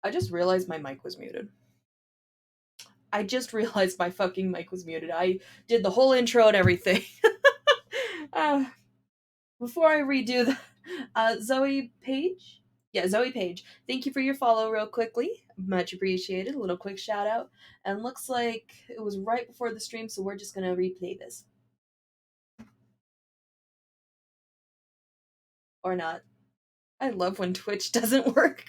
I just realized my mic was muted. I just realized my fucking mic was muted. I did the whole intro and everything. Before I redo the Zoe Page? Yeah, Zoe Page. Thank you for your follow real quickly. Much appreciated. A little quick shout out. And looks like it was right before the stream, so we're just gonna replay this. Or not. I love when Twitch doesn't work.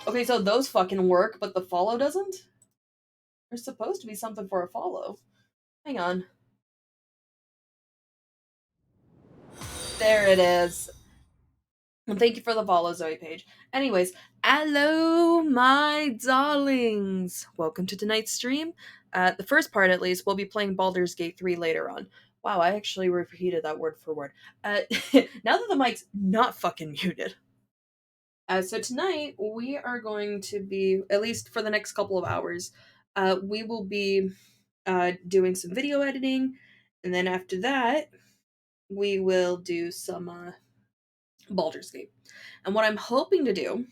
Okay, so those fucking work, but the follow doesn't? There's supposed to be something for a follow. Hang on. There it is. And thank you for the follow, Zoe Page. Anyways, hello, my darlings. Welcome to tonight's stream. The first part, at least, we'll be playing Baldur's Gate 3 later on. Wow, I actually repeated that word for word. Now that the mic's not fucking muted. So tonight, we are going to be, at least for the next couple of hours, we will be doing some video editing, and then after that, we will do some Baldur's Gate. And what I'm hoping to do,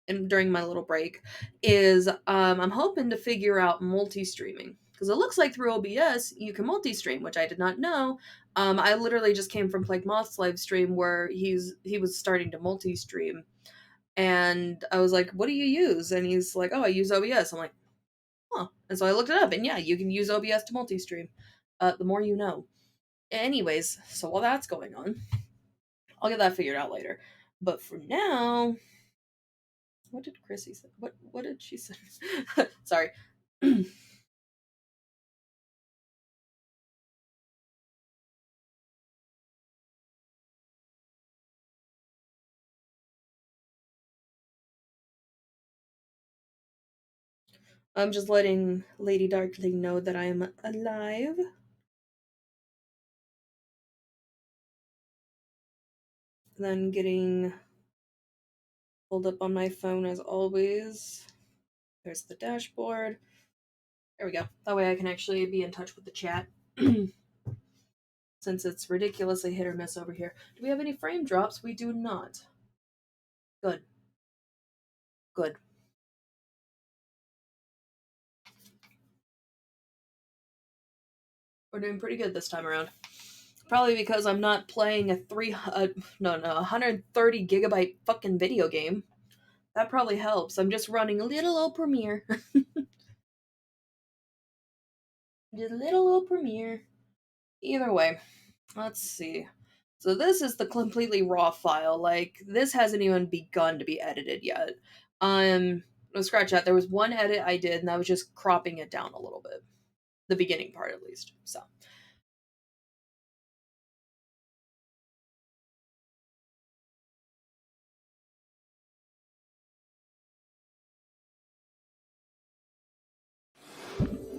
and during my little break, is I'm hoping to figure out multi-streaming. Because it looks like through OBS you can multi-stream, which I did not know. I literally just came from Plague Moth's live stream where he was starting to multi-stream. And I was like, what do you use? And he's like, oh, I use OBS. I'm like, huh. And so I looked it up, and yeah, you can use OBS to multi-stream. The more you know. Anyways, so while that's going on, I'll get that figured out later. But for now, what did Chrissy say? What did she say? Sorry. I'm just letting Lady Darkling know that I am alive. Then getting pulled up on my phone as always. There's the dashboard. There we go. That way I can actually be in touch with the chat. Since it's ridiculously hit or miss over here. Do we have any frame drops? We do not. Good. Good. We're doing pretty good this time around. Probably because I'm not playing a 130 gigabyte fucking video game. That probably helps. I'm just running a little old Premiere. Just a little old Premiere. Either way, let's see. So this is the completely raw file. Like, this hasn't even begun to be edited yet. No, scratch that. There was one edit I did, and that was just cropping it down a little bit. The beginning part, at least. So.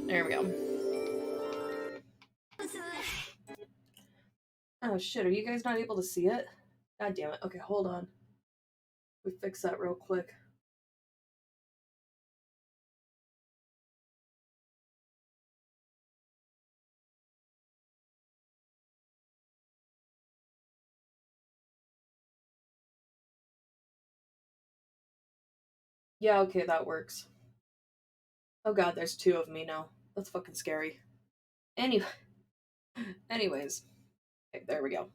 There we go. Oh shit, are you guys not able to see it? God damn it. Okay, hold on. We fix that real quick. Yeah, okay, that works. Oh god, there's two of me now. That's fucking scary. Anyways. Okay, there we go.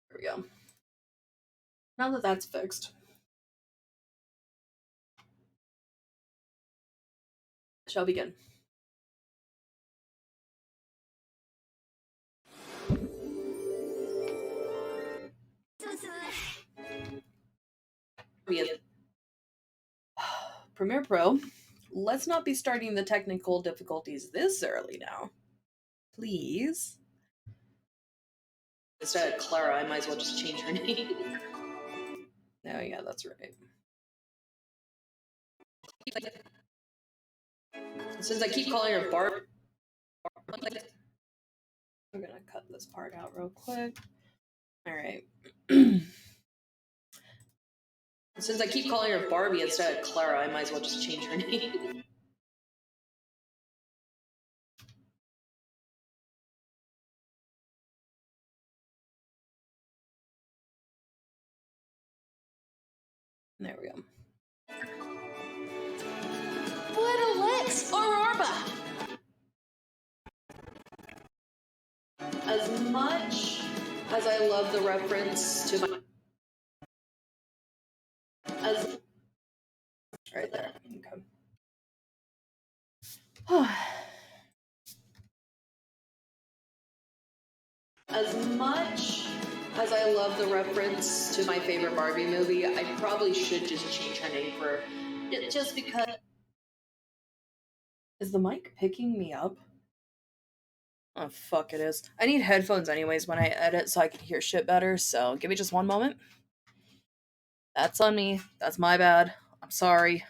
There we go. Now that that's fixed, shall begin. Premiere Pro, let's not be starting the technical difficulties this early now. Please. Instead of Clara, I might as well just change her name. Oh yeah, that's right. Since I keep calling her Barb, I'm gonna cut this part out real quick. Alright. Since I keep calling her Barbie instead of Clara, I might as well just change her name. There we go. Little Lex Aurora! As much as I love the reference to my... As... Right there. Okay. As much as I love the reference to my favorite Barbie movie, I probably should just change her name for... Just because... Is the mic picking me up? Oh, fuck, it is. I need headphones anyways when I edit so I can hear shit better, so give me just one moment. That's on me. That's my bad. I'm sorry.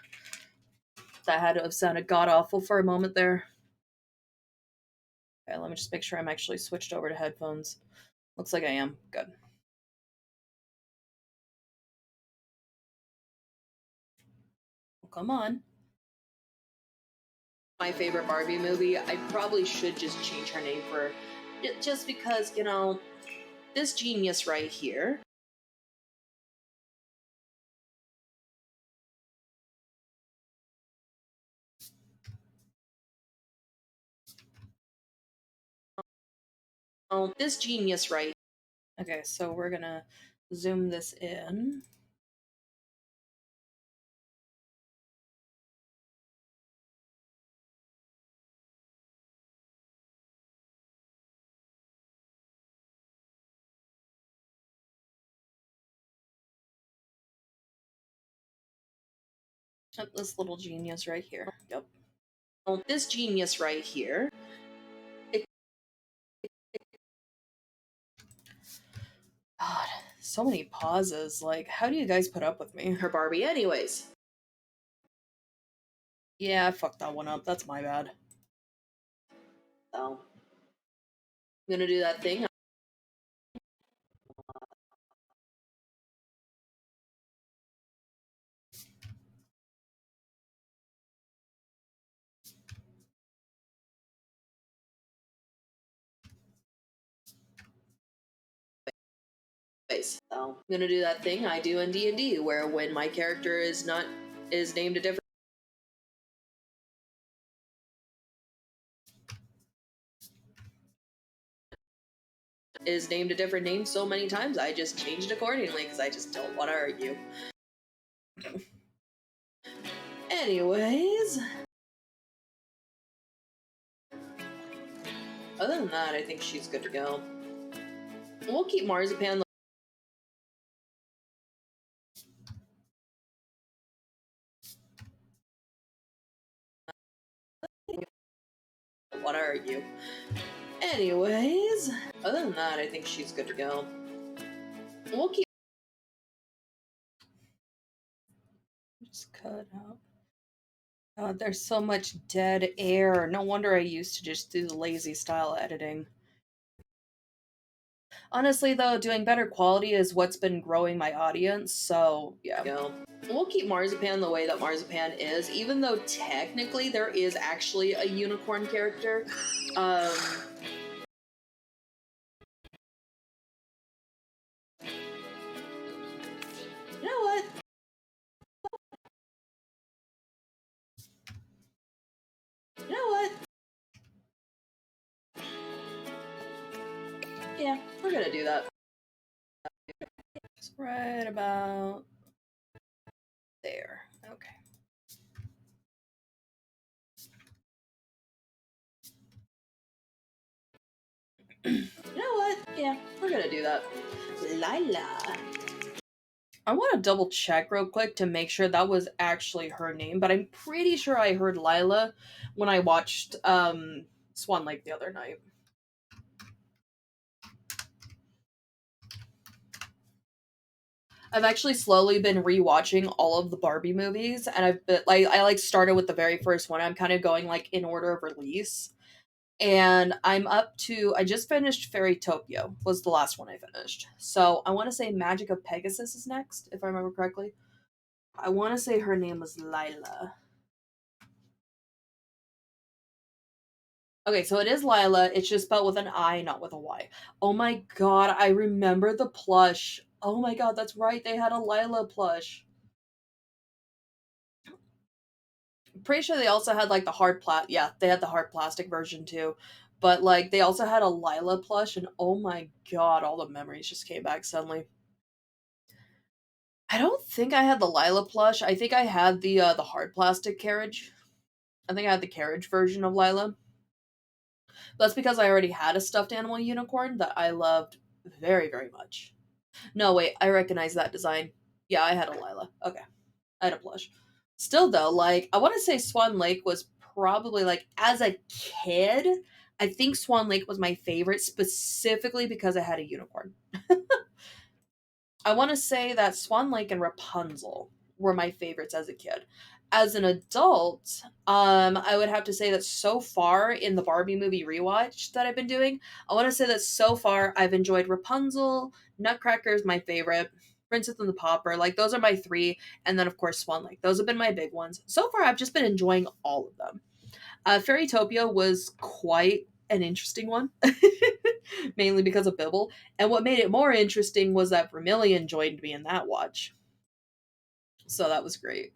That had to have sounded god-awful for a moment there. Okay, let me just make sure I'm actually switched over to headphones. Looks like I am. Good. Well, come on. My favorite Barbie movie, I probably should just change her name for... Just because, you know, this genius right here... Oh, this genius right... Okay, so we're gonna zoom this in. This little genius right here. Yep. Oh, this genius right here. God, so many pauses. Like, how do you guys put up with me? Her Barbie anyways. Yeah, I fucked that one up. That's my bad. So, I'm gonna do that thing. So, I'm gonna do that thing I do in D&D, where when my character is named a different... is named a different name so many times, I just changed accordingly, because I just don't want to argue. Anyways... Other than that, I think she's good to go. We'll keep Marzipan... want to argue. Anyways... Other than that, I think she's good to go. We'll keep... Just cut out. God, there's so much dead air. No wonder I used to just do the lazy style editing. Honestly, though, doing better quality is what's been growing my audience, so yeah. We'll keep Marzipan the way that Marzipan is, even though technically there is actually a unicorn character. You know what? You know what? Yeah, we're gonna do that. It's right about there. Okay. You know what? Yeah, we're gonna do that. Lila. I want to double check real quick to make sure that was actually her name, but I'm pretty sure I heard Lila when I watched Swan Lake the other night. I've actually slowly been rewatching all of the Barbie movies, and I've been I started with the very first one. I'm kind of going like in order of release. And I'm up to, I just finished Fairytopia, was the last one I finished. So I want to say Magic of Pegasus is next, if I remember correctly. I want to say her name was Lila. Okay, so it is Lila. It's just spelled with an I, not with a Y. Oh my god, I remember the plush. Oh my god, that's right. They had a Lila plush. Pretty sure they also had like the hard yeah, they had the hard plastic version too. But like they also had a Lila plush, and oh my god, all the memories just came back suddenly. I don't think I had the Lila plush. I think I had the hard plastic carriage. I think I had the carriage version of Lila. That's because I already had a stuffed animal unicorn that I loved very, very much. No, wait, I recognize that design. Yeah, I had a Lila. Okay. I had a plush. Still though, like I want to say Swan Lake was probably like as a kid, I think Swan Lake was my favorite specifically because I had a unicorn. I want to say that Swan Lake and Rapunzel were my favorites as a kid. As an adult, I would have to say that so far in the Barbie movie rewatch that I've been doing, I want to say that so far I've enjoyed Rapunzel, Nutcracker is my favorite, Princess and the Pauper, like those are my three, and then of course Swan Lake. Those have been my big ones. So far, I've just been enjoying all of them. Fairytopia was quite an interesting one, mainly because of Bibble. And what made it more interesting was that Vermillion joined me in that watch. So that was great.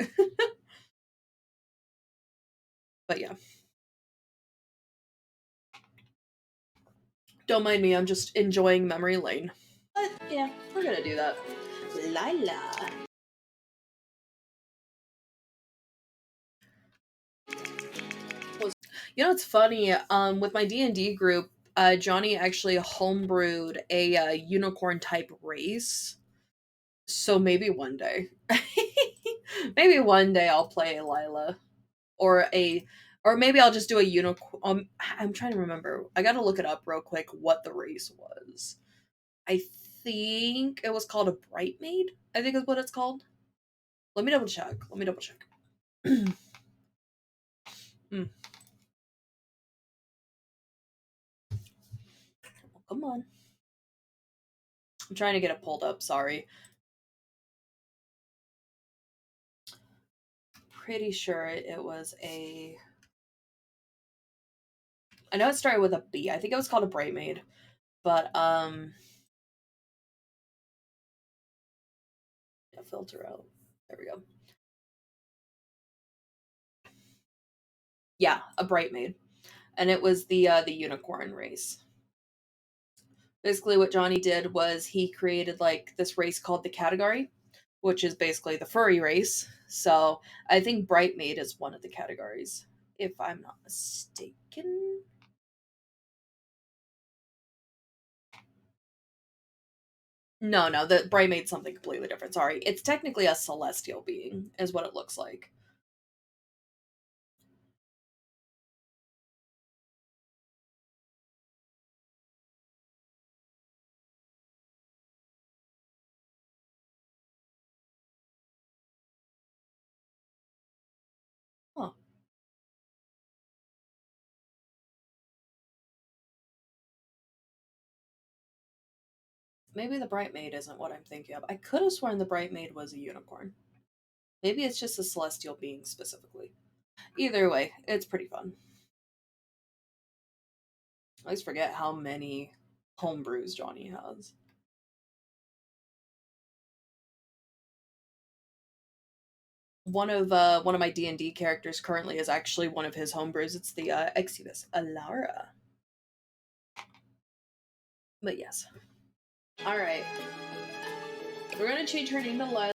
But yeah. Don't mind me, I'm just enjoying memory lane. But yeah, we're gonna do that. Lila. You know, it's funny. With my D&D group, Johnny actually homebrewed a unicorn type race. So maybe one day, maybe one day I'll play a Lila, or a, or maybe I'll just do a unicorn. I'm trying to remember. I gotta look it up real quick. What the race was? I think it was called a Brightmaid. I think is what it's called. Let me double check. Let me double check. Hmm. Oh, come on. I'm trying to get it pulled up. Sorry. Pretty sure it was a. I know it started with a B. I think it was called a Brightmaid, but yeah, filter out. There we go. Yeah, a Brightmaid, and it was the unicorn race. Basically, what Johnny did was he created like this race called the category, which is basically the furry race. So I think Brightmaid is one of the categories, if I'm not mistaken. No, no, the Brightmaid's something completely different. Sorry, it's technically a celestial being, is what it looks like. Huh. Maybe the Brightmaid isn't what I'm thinking of. I could have sworn the Brightmaid was a unicorn. Maybe it's just a celestial being specifically. Either way, it's pretty fun. I always forget how many homebrews Johnny has. One of my D&D characters currently is actually one of his homebrews. It's the Exubus Alara. But yes. All right. We're gonna change her name to Lila.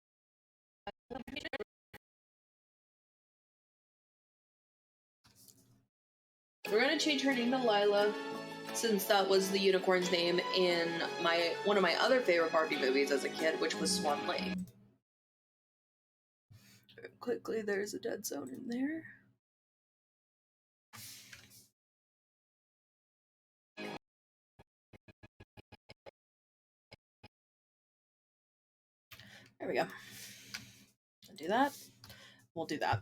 We're gonna change her name to Lila, since that was the unicorn's name in my one of my other favorite Barbie movies as a kid, which was Swan Lake. Quickly, there's a dead zone in there. There we go. I'll do that. We'll do that.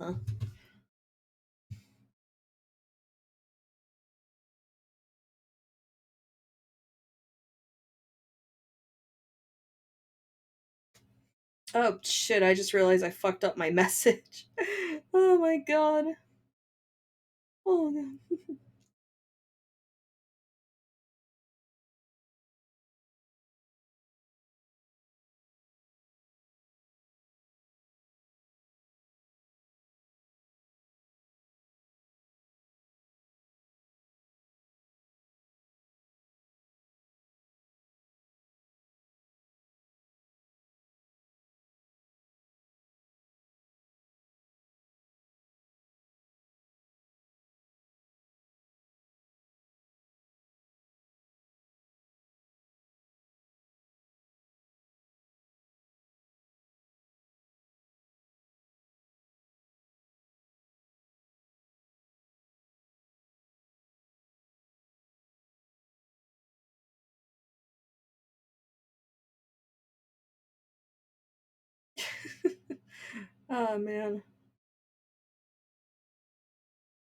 Huh? Oh shit, I just realized I fucked up my message. Oh my god. Oh no. Oh man.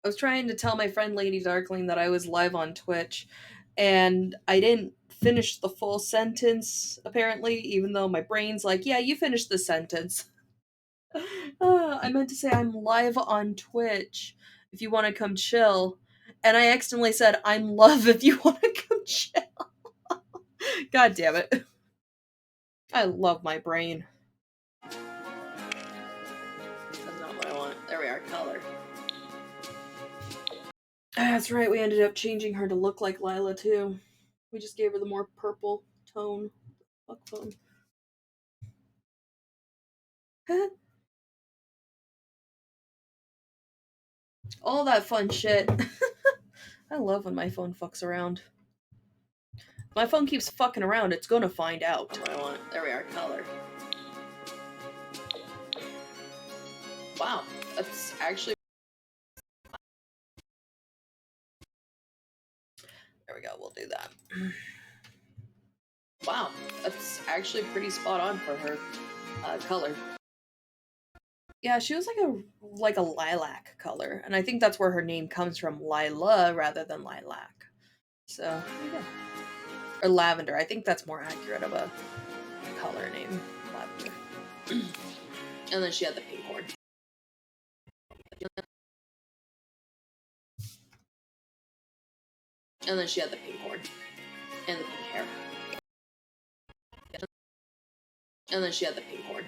I was trying to tell my friend Lady Darkling that I was live on Twitch, and I didn't finish the full sentence, apparently, even though my brain's like, yeah, you finished the sentence. I meant to say I'm live on Twitch if you want to come chill. And I accidentally said I'm love if you want to come chill. God damn it. I love my brain. That's not what I want. There we are, color. That's right, we ended up changing her to look like Lila too. We just gave her the more purple tone. Fuck phone. All that fun shit. I love when my phone fucks around. My phone keeps fucking around, it's gonna find out what I want. There we are, color. Wow, that's actually... There we go, we'll do that. Wow, that's actually pretty spot on for her color. Yeah, she was like a lilac color, and I think that's where her name comes from, Lila rather than lilac. So there you go. Or lavender. I think that's more accurate of a color name, lavender. And then she had the pink horn. And then she had the pink horn and the pink hair. And then she had the pink horn.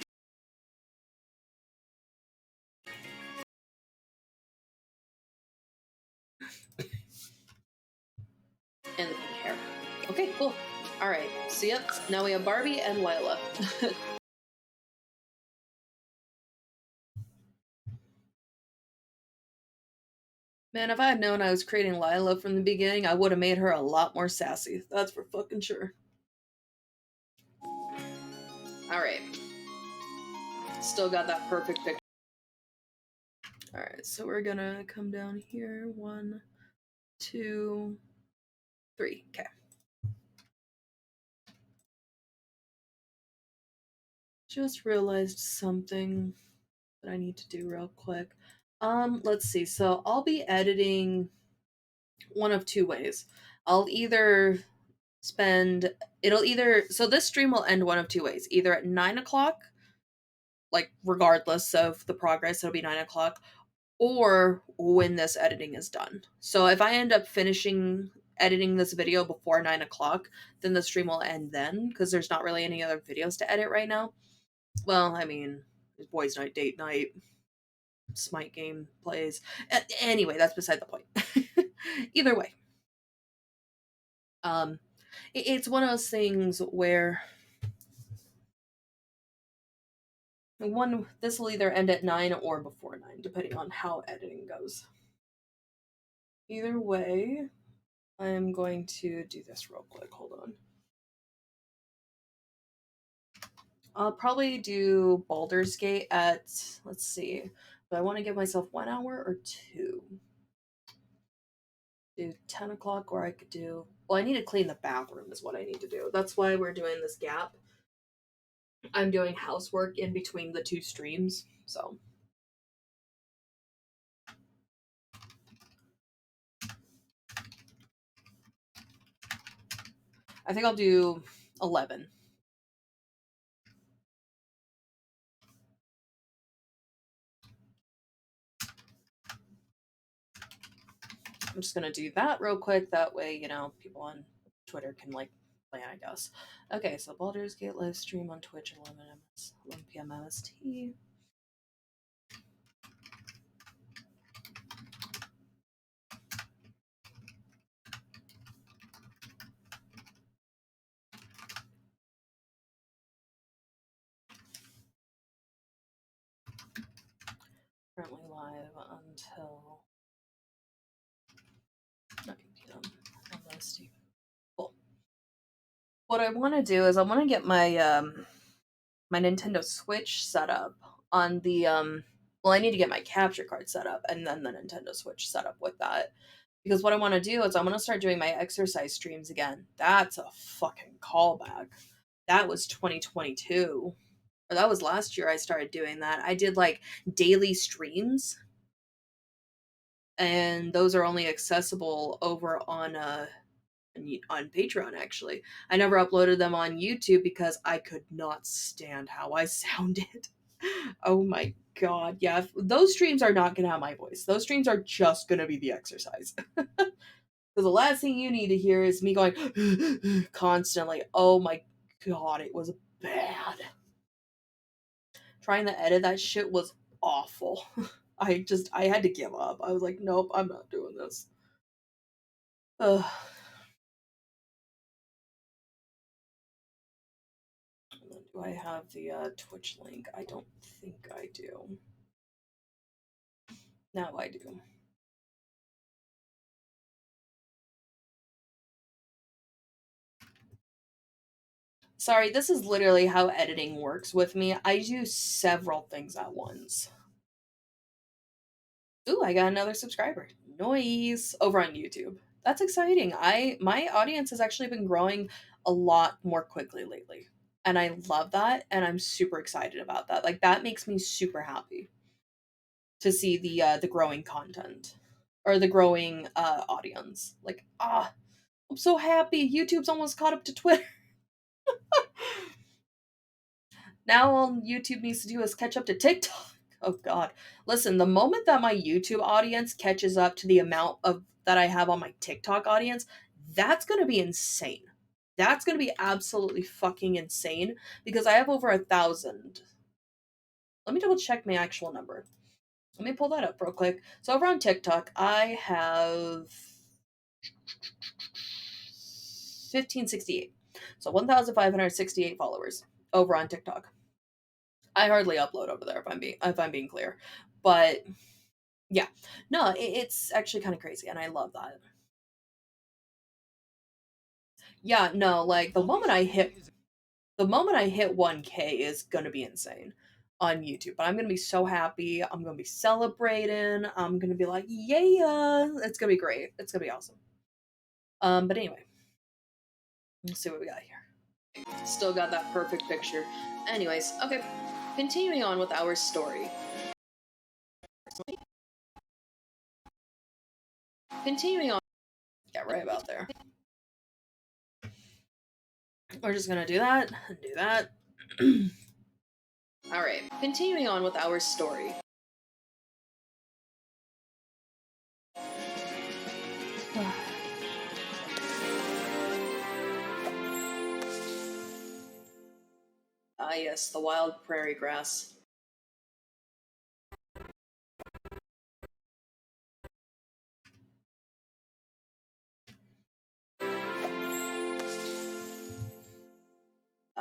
And the pink hair. Okay, cool. Alright, so yep, now we have Barbie and Lila. Man, if I had known I was creating Lila from the beginning, I would have made her a lot more sassy. That's for fucking sure. Alright. Still got that perfect picture. Alright, so we're gonna come down here. 1, 2, 3. Okay. Just realized something that I need to do real quick. Let's see. So I'll be editing one of two ways. I'll either spend so this stream will end one of two ways. Either at 9 o'clock, like regardless of the progress, it'll be 9 o'clock, or when this editing is done. So if I end up finishing editing this video before 9 o'clock, then the stream will end then, because there's not really any other videos to edit right now. Well, I mean, there's boys' night, date night, Smite game plays. Anyway, that's beside the point. Either way. It's one of those things where this will either end at 9 or before 9, depending on how editing goes. Either way, I'm going to do this real quick. Hold on. I'll probably do Baldur's Gate at, let's see, do I want to give myself 1 hour or 2? Do 10 o'clock, or I could do, well, I need to clean the bathroom is what I need to do. That's why we're doing this gap. I'm doing housework in between the two streams, so I think I'll do 11. I'm just gonna do that real quick. That way, you know, people on Twitter can like plan, I guess. Okay, so Baldur's Gate live stream on Twitch at 11 p.m. MST. Currently live until 9 p.m. MST. Cool. What I want to do is I want to get my my Nintendo Switch set up on the well, I need to get my capture card set up and then the Nintendo Switch set up with that. Because what I want to do is I'm going to start doing my exercise streams again. That's a fucking callback. That was 2022. Or that was last year I started doing that. I did like daily streams, and those are only accessible over on Patreon, actually. I never uploaded them on YouTube because I could not stand how I sounded. Oh my god. Yeah, those streams are not going to have my voice. Those streams are just going to be the exercise. Because the last thing you need to hear is me going constantly. Oh my god, it was bad. Trying to edit that shit was awful. I had to give up. I was like, nope, I'm not doing this. Ugh. Do I have the Twitch link? I don't think I do. Now I do. Sorry, this is literally how editing works with me. I do several things at once. Ooh, I got another subscriber. Noise over on YouTube. That's exciting. My audience has actually been growing a lot more quickly lately. And I love that, and I'm super excited about that. Like, that makes me super happy to see the growing content or the growing audience. Like, I'm so happy. YouTube's almost caught up to Twitter. Now all YouTube needs to do is catch up to TikTok. Oh god. Listen, the moment that my YouTube audience catches up to the amount of that I have on my TikTok audience, that's going to be insane. That's going to be absolutely fucking insane because I have over 1,000. Let me double check my actual number. Let me pull that up real quick. So over on TikTok, I have 1568. So 1,568 followers over on TikTok. I hardly upload over there if I'm being clear. But yeah. No, it's actually kind of crazy and I love that. Yeah, no, like the moment I hit 1K is going to be insane on YouTube. But I'm going to be so happy. I'm going to be celebrating. I'm going to be like, yeah, it's going to be great. It's going to be awesome. But anyway, let's see what we got here. Still got that perfect picture. Anyways, okay. Continuing on with our story. Continuing on. Yeah, right about there. We're just gonna do that and do that. Alright, continuing on with our story. Ah, yes, the wild prairie grass.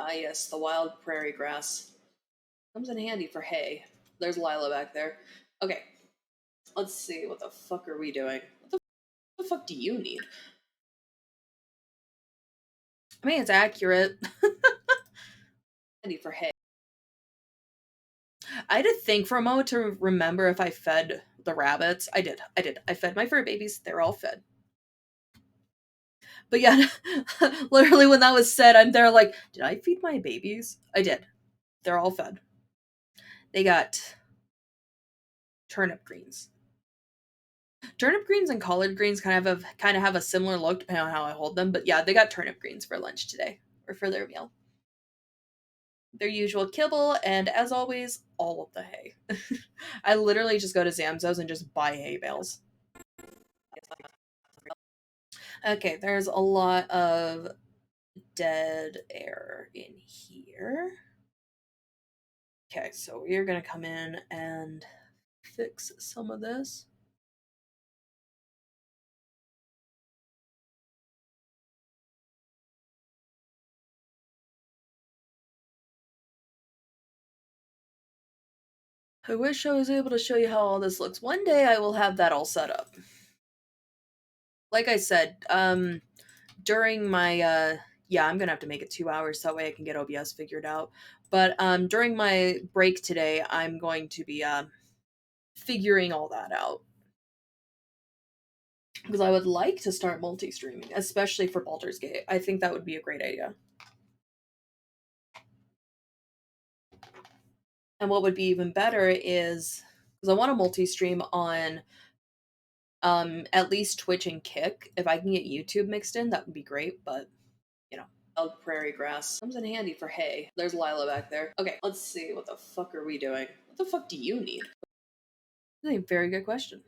Ah, yes, the wild prairie grass. Comes in handy for hay. There's Lila back there. Okay, let's see. What the fuck are we doing? What the fuck do you need? I mean, it's accurate. Handy for hay. I had to think for a moment to remember if I fed the rabbits. I did. I fed my fur babies. They're all fed. But yeah, literally when that was said, I'm there like, did I feed my babies? I did. They're all fed. They got turnip greens. Turnip greens and collard greens kind of have a similar look depending on how I hold them, but yeah, they got turnip greens for lunch today, or for their meal. Their usual kibble, and as always, all of the hay. I literally just go to Zamzo's and just buy hay bales. Okay, there's a lot of dead air in here. Okay, so we're gonna come in and fix some of this. I wish I was able to show you how all this looks. One day I will have that all set up. Like I said, during my yeah, I'm gonna have to make it 2 hours so that way I can get OBS figured out. But during my break today, I'm going to be figuring all that out. Because I would like to start multi-streaming, especially for Baldur's Gate. I think that would be a great idea. And what would be even better is, because I want to multi-stream on at least Twitch and Kick. If I can get YouTube mixed in, that would be great, but you know, prairie grass comes in handy for hay. There's Lila back there. Okay, let's see. What the fuck are we doing? What the fuck do you need? That's a very good question.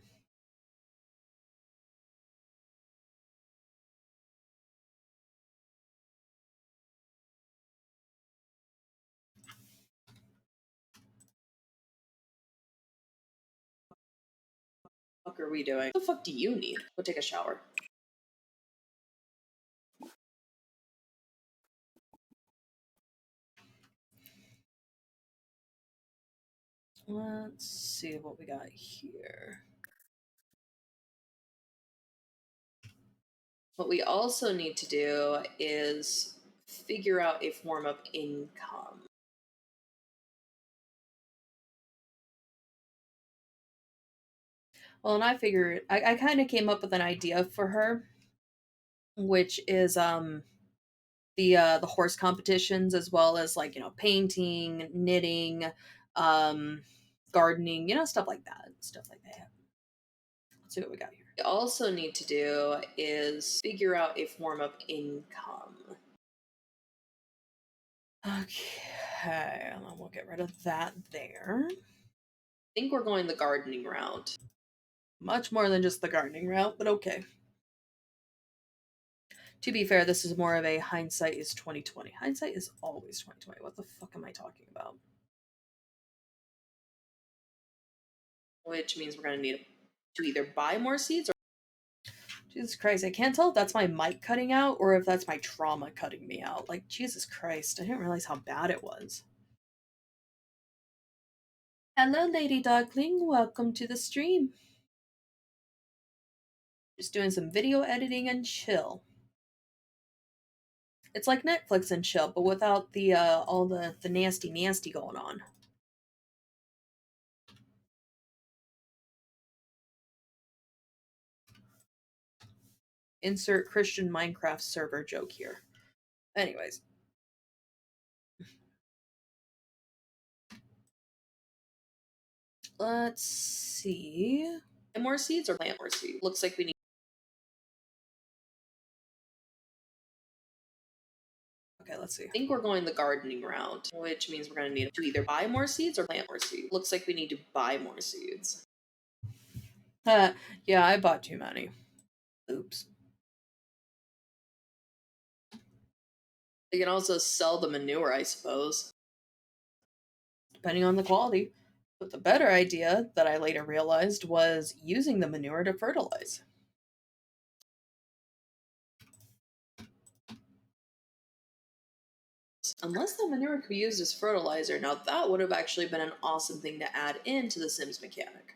What the fuck are we doing? What the fuck do you need? Go take a shower. Let's see what we got here. What we also need to do is figure out a form of income. Well, and I figured I kind of came up with an idea for her, which is the horse competitions, as well as, like, painting, knitting, gardening, stuff like that. Stuff like that. Let's see what we got here. We also need to do is figure out a form of income. Okay, and then we'll get rid of that there. I think we're going the gardening route. Much more than just the gardening route, but okay. To be fair, this is more of a hindsight is 2020. Hindsight is always 2020. What the fuck am I talking about? Which means we're going to need to either buy more seeds or... Jesus Christ, I can't tell if that's my mic cutting out or if that's my trauma cutting me out. Like, Jesus Christ, I didn't realize how bad it was. Hello, Lady Dogling. Welcome to the stream. Just doing some video editing and chill. It's like Netflix and chill, but without the all the nasty going on. Insert Christian Minecraft server joke here. Anyways. Let's see. And more seeds or plant more seeds? Looks like we need... Okay, let's see. I think we're going the gardening route, which means we're going to need to either buy more seeds or plant more seeds. Looks like we need to buy more seeds. Yeah, I bought too many. Oops. They can also sell the manure, I suppose. Depending on the quality. But the better idea that I later realized was using the manure to fertilize. Unless that manure could be used as fertilizer, now that would have actually been an awesome thing to add into the Sims mechanic.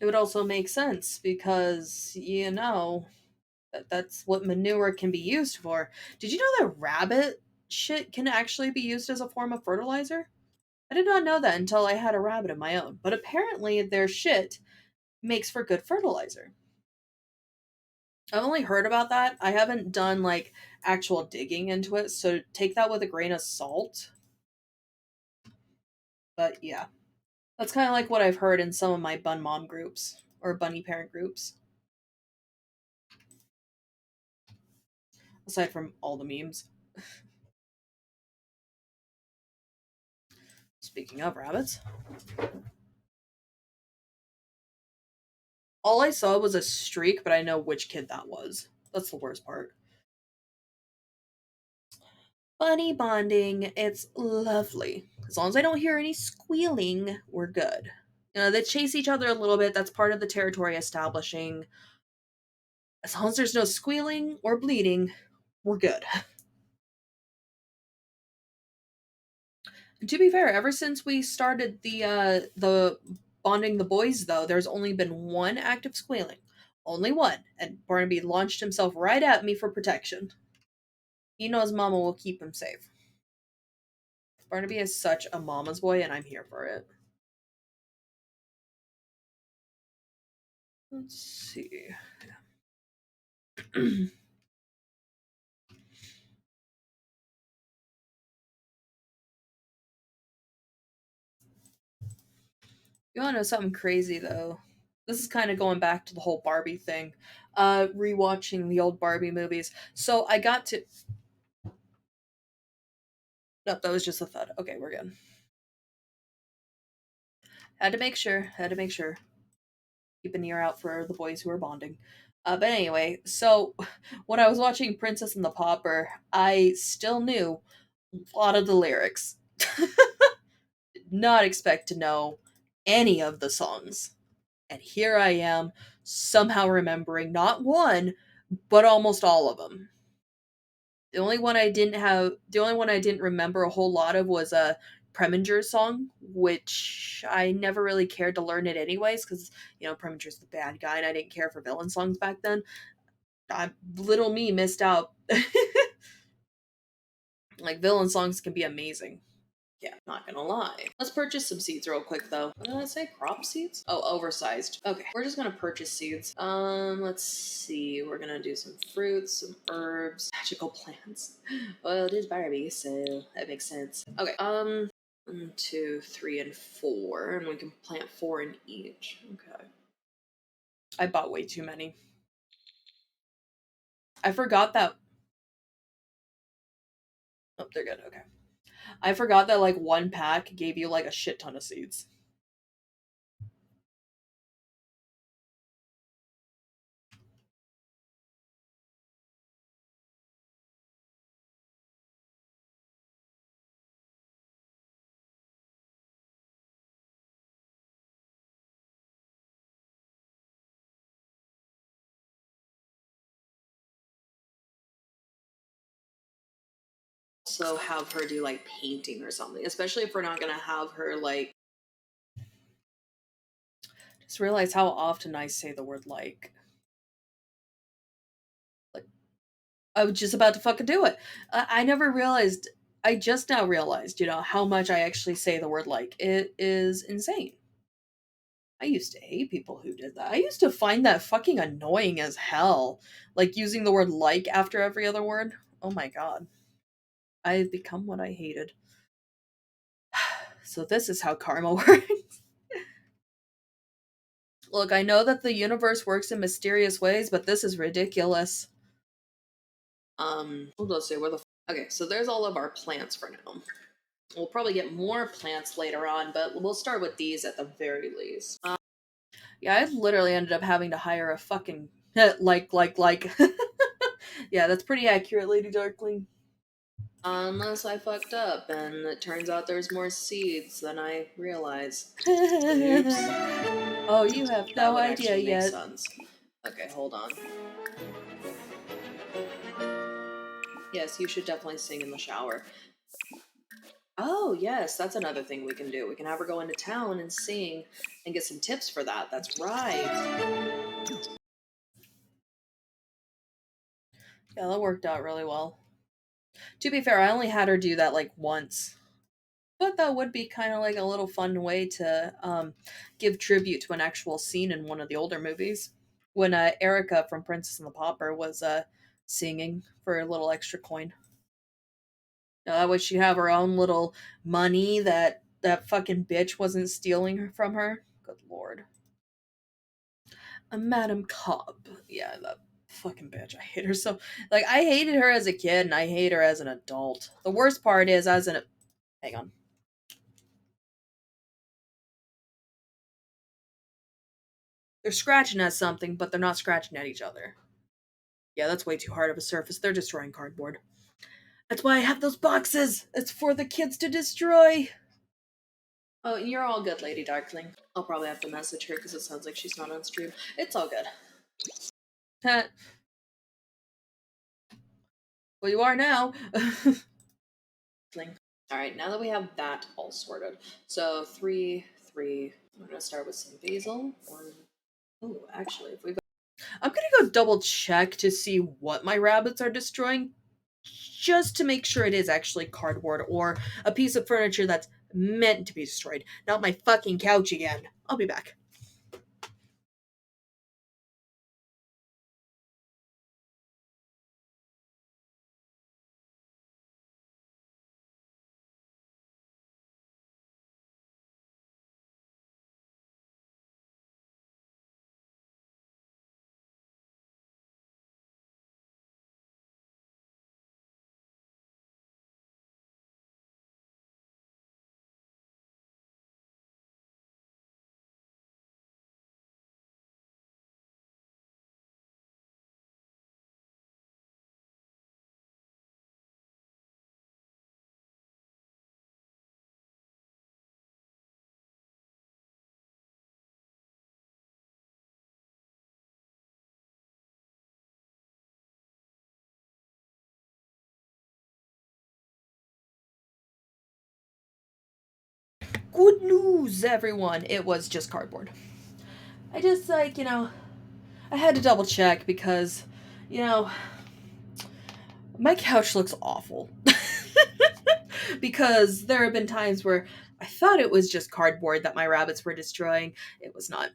It would also make sense because, that's what manure can be used for. Did you know that rabbit shit can actually be used as a form of fertilizer? I did not know that until I had a rabbit of my own, but apparently their shit makes for good fertilizer. I've only heard about that. I haven't done, like, actual digging into it, so take that with a grain of salt. But yeah. That's kind of like what I've heard in some of my Bun Mom groups. or bunny parent groups. Aside from all the memes. Speaking of rabbits. All I saw was a streak, but I know which kid that was. That's the worst part. Bunny bonding, it's lovely. As long as I don't hear any squealing, we're good. You know, they chase each other a little bit, that's part of the territory establishing. As long as there's no squealing or bleeding, we're good. And to be fair, ever since we started the bonding the boys, though, there's only been one act of squealing. Only one. And Barnaby launched himself right at me for protection. He knows Mama will keep him safe. Barnaby is such a mama's boy, and I'm here for it. Let's see. You want to know something crazy, though? This is kind of going back to the whole Barbie thing. Rewatching the old Barbie movies. So I got to... Nope, that was just a thud. Okay, we're good. Had to make sure. Keep an ear out for the boys who are bonding. But anyway, so when I was watching Princess and the Pauper, I still knew a lot of the lyrics. Did not expect to know any of the songs. And here I am, somehow remembering not one, but almost all of them. The only one I didn't remember a whole lot of was a Preminger's song, which I never really cared to learn it anyways, because, you know, Preminger's the bad guy and I didn't care for villain songs back then. Little me missed out. Like, villain songs can be amazing. Yeah, not gonna lie. Let's purchase some seeds real quick, though. What did I say? Crop seeds? Oh, oversized. Okay, we're just gonna purchase seeds. Let's see. We're gonna do some fruits, some herbs, magical plants. Well, it is Barbie, so that makes sense. Okay, 1, 2, 3, and 4, and we can plant 4 in each. Okay. I bought way too many. I forgot that... Oh, they're good, okay. I forgot that, like, one pack gave you, like, a shit ton of seeds. Also have her do, like, painting or something, especially if we're not gonna have her, like... Just realize how often I say the word like. I was just about to fucking do it. I never realized... I just now realized, you know, how much I actually say the word like. It is insane. I used to hate people who did that. I used to find that fucking annoying as hell. Like, using the word like after every other word. Oh my god. I have become what I hated. So this is how karma works. Look, I know that the universe works in mysterious ways, but this is ridiculous. Let's see, where the... Okay, so there's all of our plants for now. We'll probably get more plants later on, but we'll start with these at the very least. Yeah, I literally ended up having to hire a fucking... like. Yeah, that's pretty accurate, Lady Darkling. Unless I fucked up, and it turns out there's more seeds than I realize. Oops. Oh, you have no idea yet. Okay, hold on. Yes, you should definitely sing in the shower. Oh, yes, that's another thing we can do. We can have her go into town and sing and get some tips for that. That's right. Yeah, that worked out really well. To be fair, I only had her do that like once. But that would be kind of like a little fun way to give tribute to an actual scene in one of the older movies. When Erica from Princess and the Pauper was singing for a little extra coin. That way she'd have her own little money that fucking bitch wasn't stealing from her. Good lord. A Madam Cobb. Yeah, that fucking bitch. I hate her so. Like, I hated her as a kid, and I hate her as an adult. The worst part is, as an. Hang on. They're scratching at something, but they're not scratching at each other. Yeah, that's way too hard of a surface. They're destroying cardboard. That's why I have those boxes. It's for the kids to destroy. Oh, you're all good, Lady Darkling. I'll probably have to message her because it sounds like she's not on stream. It's all good. Well, you are now. Alright, now that we have that all sorted. So, 3, 3. I'm gonna start with some basil. Oh, actually, if we go. I'm gonna go double check to see what my rabbits are destroying, just to make sure it is actually cardboard or a piece of furniture that's meant to be destroyed. Not my fucking couch again. I'll be back. Good news, everyone. It was just cardboard. I just, like, I had to double check because, you know, my couch looks awful. Because there have been times where I thought it was just cardboard that my rabbits were destroying. It was not.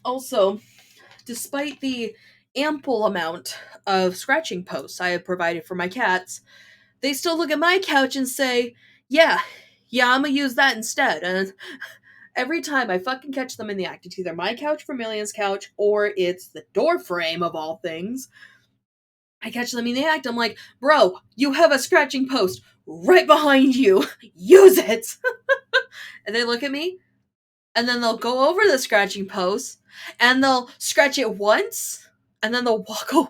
Also, despite the ample amount of scratching posts I have provided for my cats, they still look at my couch and say, yeah, I'm gonna use that instead. And every time I fucking catch them in the act, it's either my couch, Vermillion's couch, or it's the door frame of all things. I catch them in the act, I'm like, bro, you have a scratching post right behind you. Use it. And they look at me, and then they'll go over the scratching post, and they'll scratch it once, and then they'll walk away.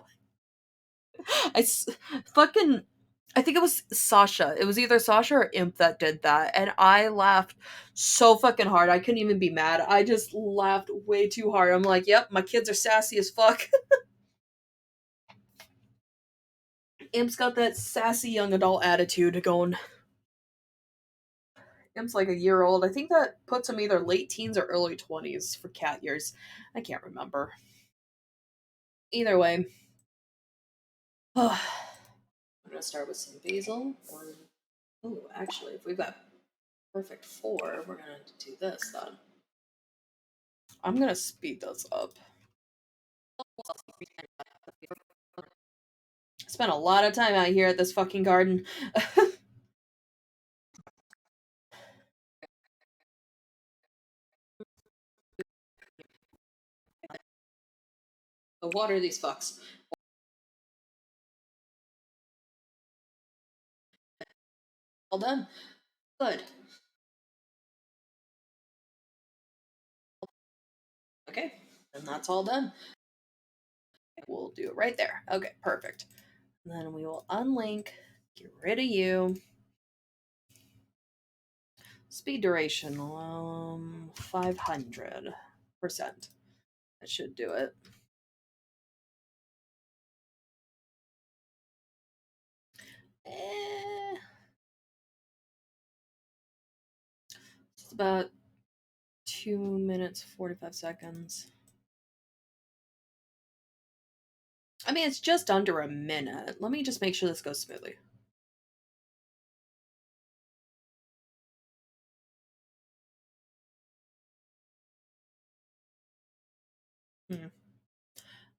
Fucking, I think it was Sasha. It was either Sasha or Imp that did that, and I laughed so fucking hard. I couldn't even be mad. I just laughed way too hard. I'm like, yep, my kids are sassy as fuck. Imp's got that sassy young adult attitude going. Imp's like a year old. I think that puts him either late teens or early 20s for cat years. I can't remember. Either way. I'm gonna start with some basil. Oh, actually, if we've got perfect 4, we're gonna do this then. I'm gonna speed those up. Spent a lot of time out here at this fucking garden. Water these fucks. All done. Good. Okay, and that's all done. We'll do it right there. Okay, perfect. And then we will unlink, get rid of you. Speed duration, 500%. That should do it. It's about 2 minutes, 45 seconds. I mean, it's just under a minute. Let me just make sure this goes smoothly.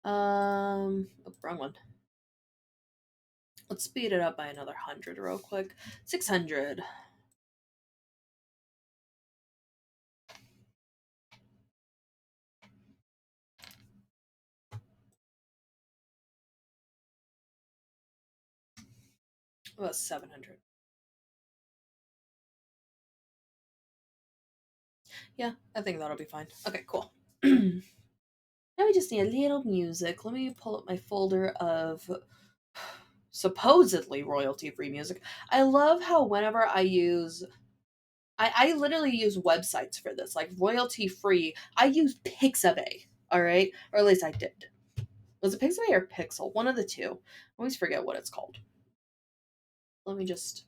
Oh, wrong one. Let's speed it up by another 100 real quick. 600. About 700. Yeah, I think that'll be fine. Okay, cool. Now we just need a little music. Let me pull up my folder of supposedly royalty-free music. I love how whenever I literally use websites for this, like royalty-free. I use Pixabay, alright? Or at least I did. Was it Pixabay or Pixel? One of the two. I always forget what it's called. Let me just...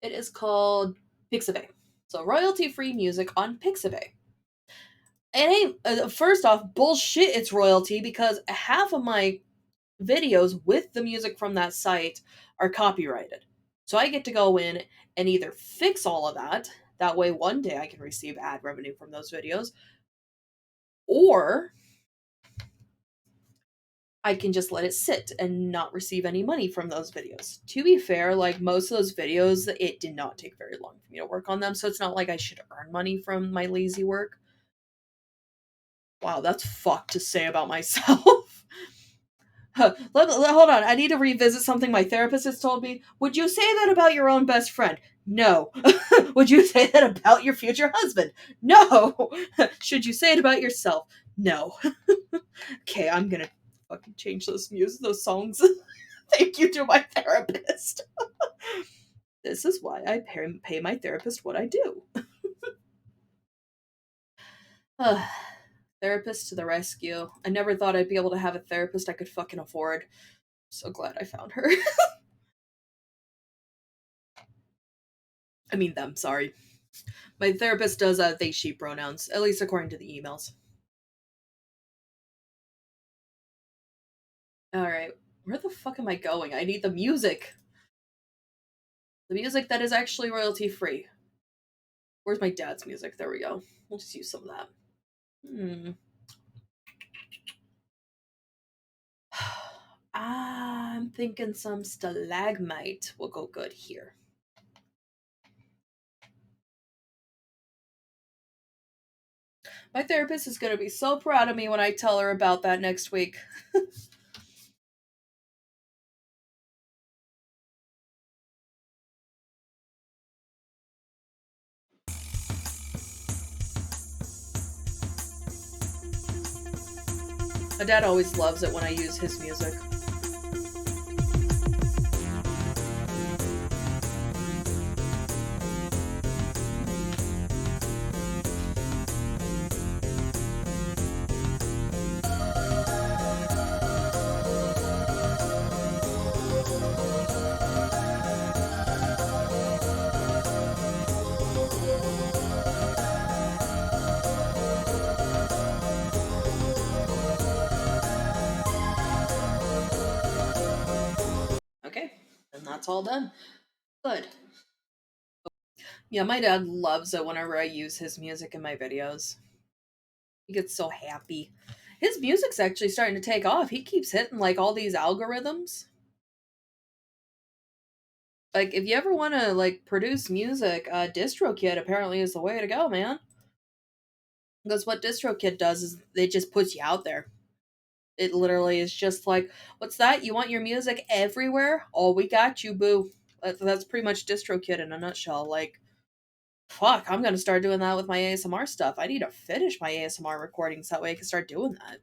It is called Pixabay. So royalty-free music on Pixabay. It ain't, first off, bullshit it's royalty because half of my videos with the music from that site are copyrighted. So I get to go in and either fix all of that, that way one day I can receive ad revenue from those videos, or I can just let it sit and not receive any money from those videos. To be fair, like most of those videos, it did not take very long for me to work on them, so it's not like I should earn money from my lazy work. Wow, that's fucked to say about myself. Hold on, I need to revisit something my therapist has told me. Would you say that about your own best friend? No. Would you say that about your future husband? No. Should you say it about yourself? No. Okay, I'm gonna fucking change those songs. Thank you to my therapist. This is why I pay my therapist what I do. Therapist to the rescue. I never thought I'd be able to have a therapist I could fucking afford. So glad I found her. I mean them, sorry. My therapist does they, she pronouns, at least according to the emails. Alright, where the fuck am I going? I need the music. The music that is actually royalty free. Where's my dad's music? There we go. We'll just use some of that. I'm thinking some stalagmite will go good here. My therapist is going to be so proud of me when I tell her about that next week. My dad always loves it when I use his music. Okay, and that's all done. Good. Yeah, my dad loves it whenever I use his music in my videos. He gets so happy. His music's actually starting to take off. He keeps hitting like all these algorithms. Like if you ever want to like produce music, DistroKid apparently is the way to go, man. Because what DistroKid does is it just puts you out there. It literally is just like, what's that? You want your music everywhere? Oh, we got you, boo. That's pretty much DistroKid in a nutshell. Like, fuck, I'm gonna start doing that with my ASMR stuff. I need to finish my ASMR recordings that way I can start doing that.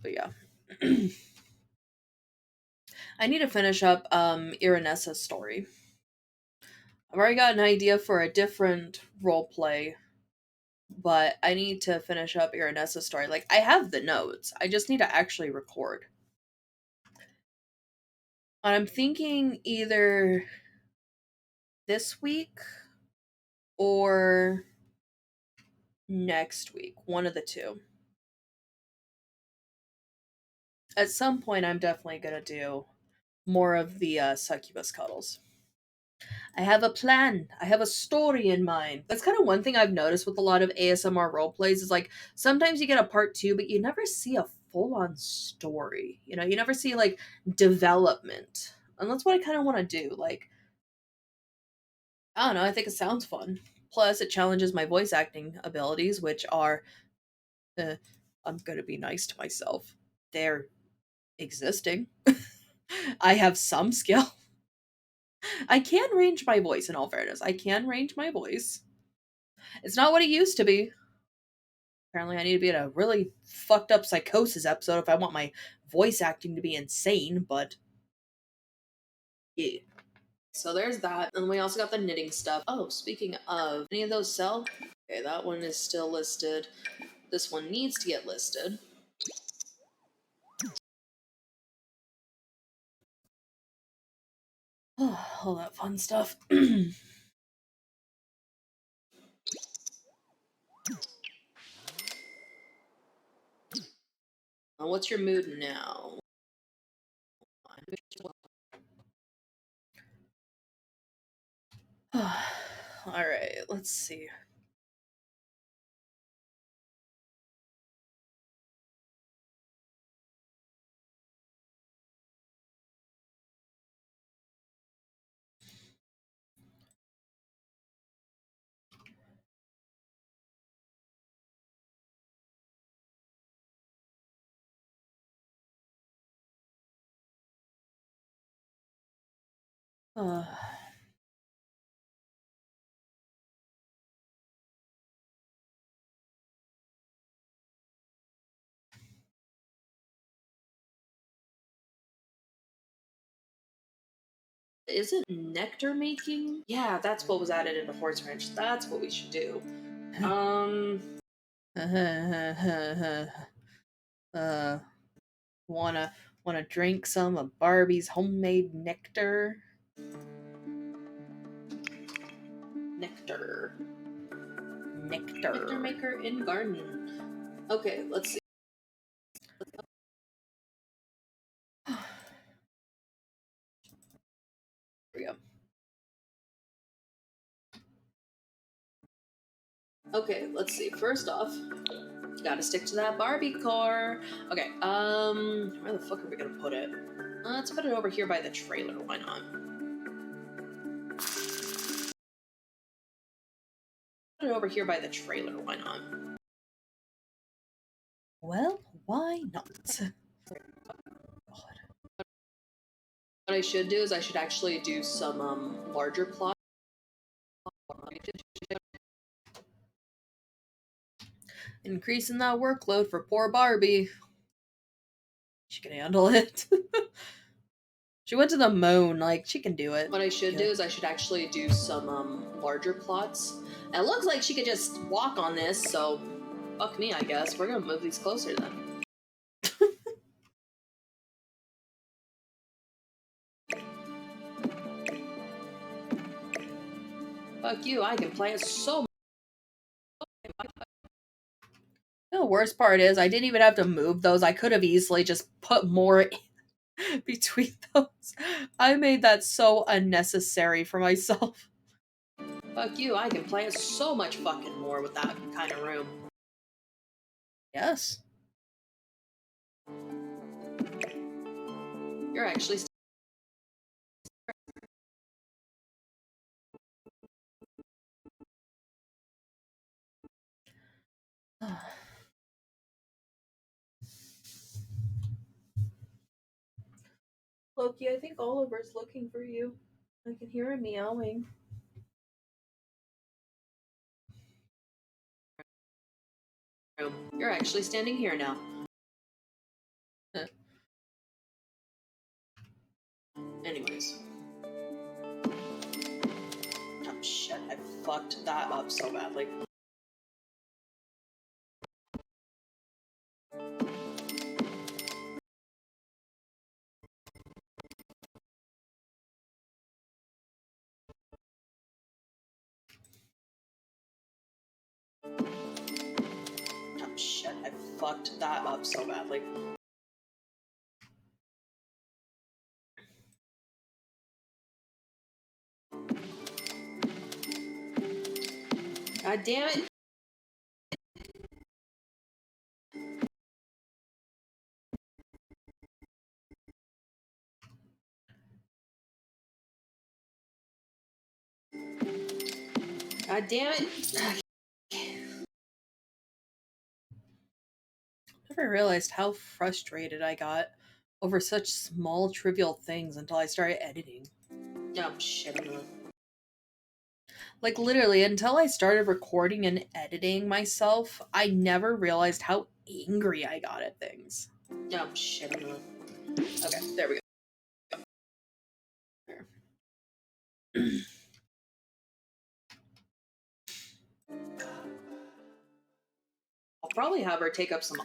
But yeah. I need to finish up Iranessa's story. I've already got an idea for a different role play, but I need to finish up Iranessa's story. Like, I have the notes. I just need to actually record. And I'm thinking either this week or next week. One of the two. At some point, I'm definitely going to do more of the succubus cuddles. I have a plan. I have a story in mind. That's kind of one thing I've noticed with a lot of ASMR roleplays is like sometimes you get a part two, but you never see a full on story. You know, you never see like development. And that's what I kind of want to do. Like, I don't know, I think it sounds fun. Plus, it challenges my voice acting abilities, which are I'm gonna be nice to myself. They're existing. I have some skill. I can range my voice, in all fairness. I can range my voice. It's not what it used to be. Apparently, I need to be in a really fucked up psychosis episode if I want my voice acting to be insane, but yeah. So there's that. And we also got the knitting stuff. Oh, speaking of, any of those sell? Okay, that one is still listed. This one needs to get listed. All that fun stuff. What's your mood now? Alright, let's see. Is it nectar making? Yeah, that's what was added into Horse Ranch. That's what we should do. Wanna drink some of Barbie's homemade nectar? Nectar. Nectar maker in garden. Okay, let's see. Here we go. Okay, let's see. First off, gotta stick to that Barbie core. Okay, where the fuck are we gonna put it? Let's put it over here by the trailer. Why not? Put it over here by the trailer. Why not? Well, why not? God. What I should do is I should actually do some larger plot. Increasing that workload for poor Barbie. She can handle it. She went to the moon, like, she can do it. What I should do is I should actually do some larger plots. And it looks like she could just walk on this, so fuck me, I guess. We're gonna move these closer then. Fuck you, I can play it so much. The worst part is I didn't even have to move those. I could have easily just put more between those. I made that so unnecessary for myself. Fuck you, I can play it so much fucking more with that kind of room. Yes. You're actually Loki, I think Oliver's looking for you. I can hear him meowing. You're actually standing here now. Anyways. Oh shit, I fucked that up so badly. Oh shit, I fucked that up so badly. God damn it. God damn it. Never realized how frustrated I got over such small, trivial things until I started editing. Oh shit, I'm gonna... Like, literally, until I started recording and editing myself, I never realized how angry I got at things. Oh shit, I'm gonna... Okay, there we go. There. I'll probably have her take up some...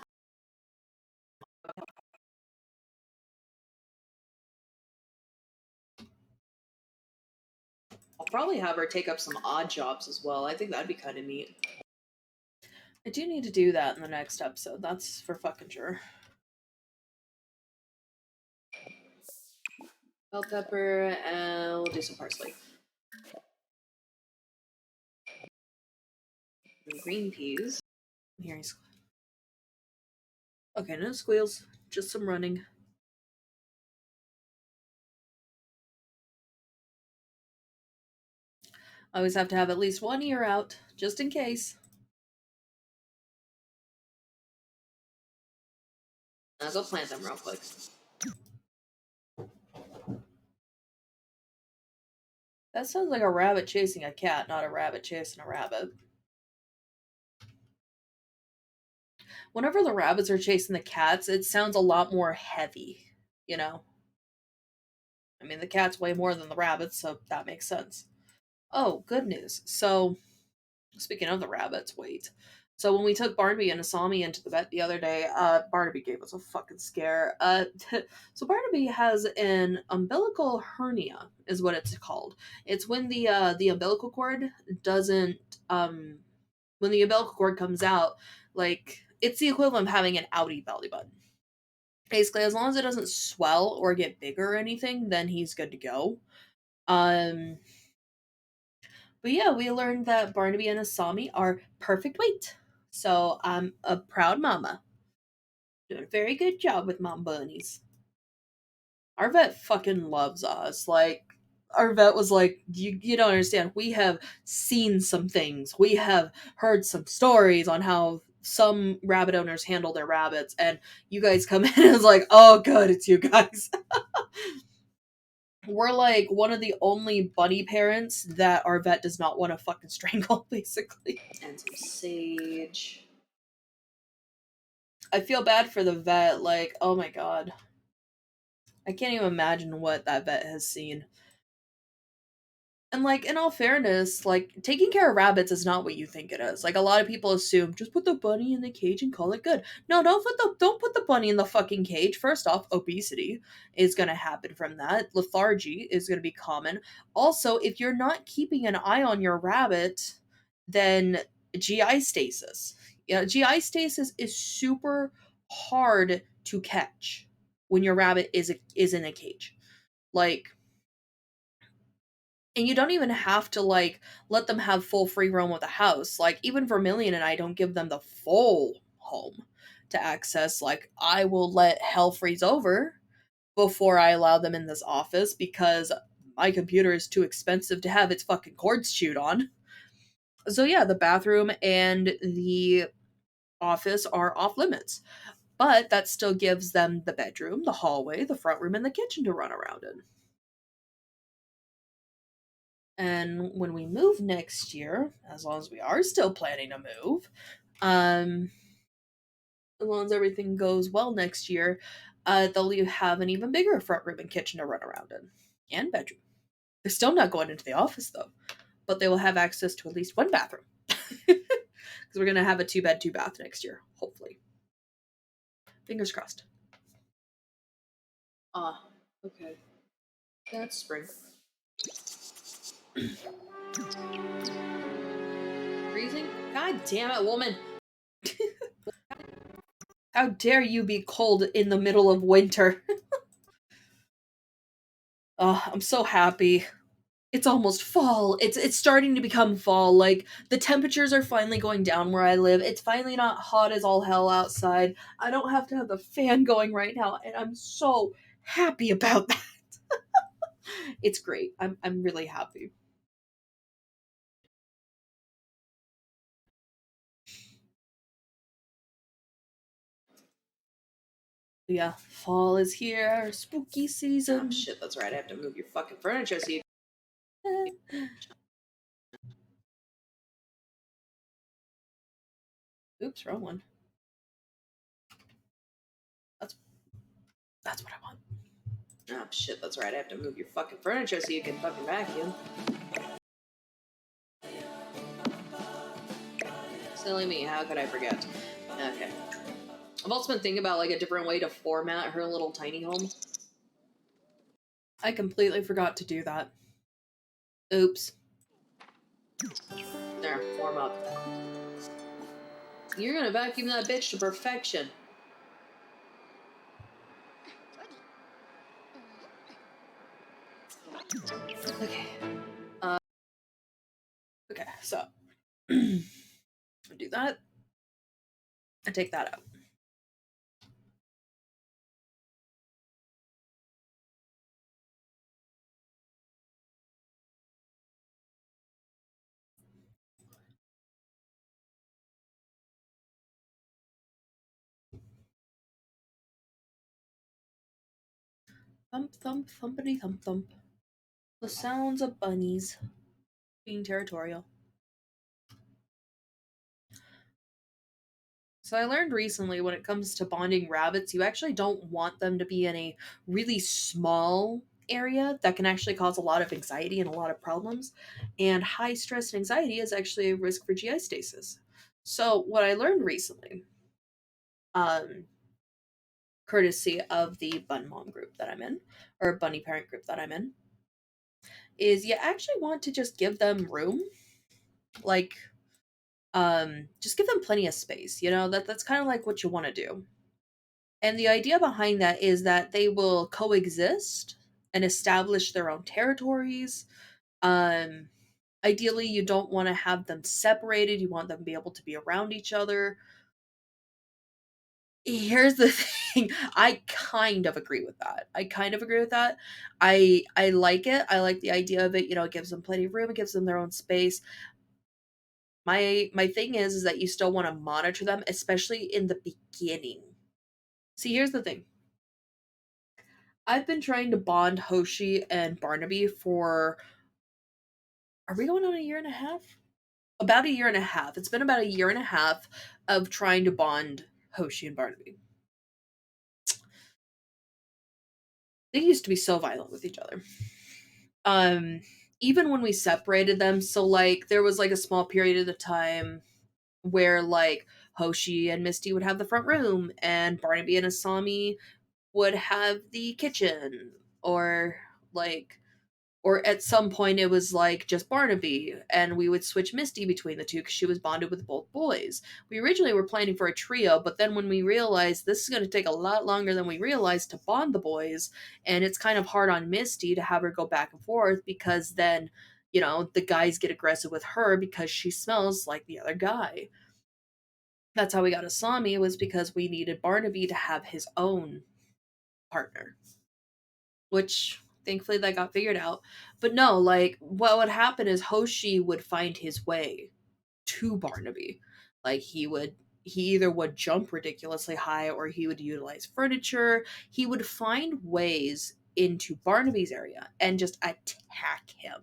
I'll probably have her take up some odd jobs as well. I think that'd be kind of neat. I do need to do that in the next episode. That's for fucking sure. Bell pepper, and we'll do some parsley. And green peas. I'm hearing okay, no squeals, just some running. I always have to have at least one ear out, just in case. I'll go plant them real quick. That sounds like a rabbit chasing a cat, not a rabbit chasing a rabbit. Whenever the rabbits are chasing the cats, it sounds a lot more heavy, you know? I mean, the cats weigh more than the rabbits, so that makes sense. Oh, good news. So, speaking of the rabbits, wait. So when we took Barnaby and Asami into the vet the other day, Barnaby gave us a fucking scare. So Barnaby has an umbilical hernia, is what it's called. It's when the umbilical cord doesn't when the umbilical cord comes out, like it's the equivalent of having an outie belly button. Basically, as long as it doesn't swell or get bigger or anything, then he's good to go. Um, but yeah, we learned that Barnaby and Asami are perfect weight. So I'm a proud mama. Doing a very good job with mom bunnies. Our vet fucking loves us. Like, our vet was like, you don't understand. We have seen some things. We have heard some stories on how some rabbit owners handle their rabbits, and you guys come in and it's like, oh good, it's you guys. We're like one of the only bunny parents that our vet does not want to fucking strangle, basically. And some sage. I feel bad for the vet, like, oh my god. I can't even imagine what that vet has seen. And like, in all fairness, like, taking care of rabbits is not what you think it is. Like, a lot of people assume just put the bunny in the cage and call it good. No, don't put the bunny in the fucking cage. First off, obesity is gonna happen from that. Lethargy is gonna be common. Also, if you're not keeping an eye on your rabbit, then GI stasis. Yeah, GI stasis is super hard to catch when your rabbit is in a cage. Like, and you don't even have to like let them have full free roam of the house. Like, even Vermillion and I don't give them the full home to access. Like, I will let hell freeze over before I allow them in this office because my computer is too expensive to have its fucking cords chewed on. So yeah, the bathroom and the office are off limits. But that still gives them the bedroom, the hallway, the front room, and the kitchen to run around in. And when we move next year, as long as we are still planning to move, as long as everything goes well next year, they'll have an even bigger front room and kitchen to run around in, and bedroom. They're still not going into the office though, but they will have access to at least one bathroom. Because we're gonna have a 2-bed, 2-bath next year, hopefully. Fingers crossed. Ah, okay. That's spring. Freezing? God damn it, woman! How dare you be cold in the middle of winter? Oh, I'm so happy. It's almost fall. It's starting to become fall. Like, the temperatures are finally going down where I live. It's finally not hot as all hell outside. I don't have to have the fan going right now, and I'm so happy about that. It's great. I'm really happy. Yeah, fall is here, spooky season. Oh, shit, that's right. I have to move your fucking furniture so you. Oops, wrong one. That's what I want. Oh shit, that's right. I have to move your fucking furniture so you can fucking vacuum. Silly me, how could I forget? Okay. I've also been thinking about like a different way to format her little tiny home. I completely forgot to do that. Oops. There, warm up. You're gonna vacuum that bitch to perfection. Okay. Okay, so do that and take that out. Thump, thump, thumpity, thump, thump. The sounds of bunnies being territorial. So I learned recently when it comes to bonding rabbits, you actually don't want them to be in a really small area that can actually cause a lot of anxiety and a lot of problems. And high stress and anxiety is actually a risk for GI stasis. So what I learned recently, um, courtesy of the Bun Mom group that I'm in, or Bunny Parent group that I'm in, is you actually want to just give them room. Like, just give them plenty of space. You know, that's kind of like what you want to do. And the idea behind that is that they will coexist and establish their own territories. Um, Ideally, you don't want to have them separated. You want them to be able to be around each other. Here's the thing. I kind of agree with that. I like it. I like the idea of it. You know, it gives them plenty of room. It gives them their own space. My thing is that you still want to monitor them, especially in the beginning. See, here's the thing. I've been trying to bond Hoshi and Barnaby for, are we going on a year and a half? About a year and a half. It's been about a year and a half of trying to bond Hoshi and Barnaby. They used to be so violent with each other. Um, Even when we separated them, so like there was like a small period of the time where like Hoshi and Misty would have the front room and Barnaby and Asami would have the kitchen, or like, or at some point it was like just Barnaby, and we would switch Misty between the two because she was bonded with both boys. We originally were planning for a trio, but then when we realized this is going to take a lot longer than we realized to bond the boys, and it's kind of hard on Misty to have her go back and forth because then, you know, the guys get aggressive with her because she smells like the other guy. That's how we got Asami, was because we needed Barnaby to have his own partner, which thankfully that got figured out. But no, like what would happen is Hoshi would find his way to Barnaby. Like he either would jump ridiculously high or he would utilize furniture. He would find ways into Barnaby's area and just attack him.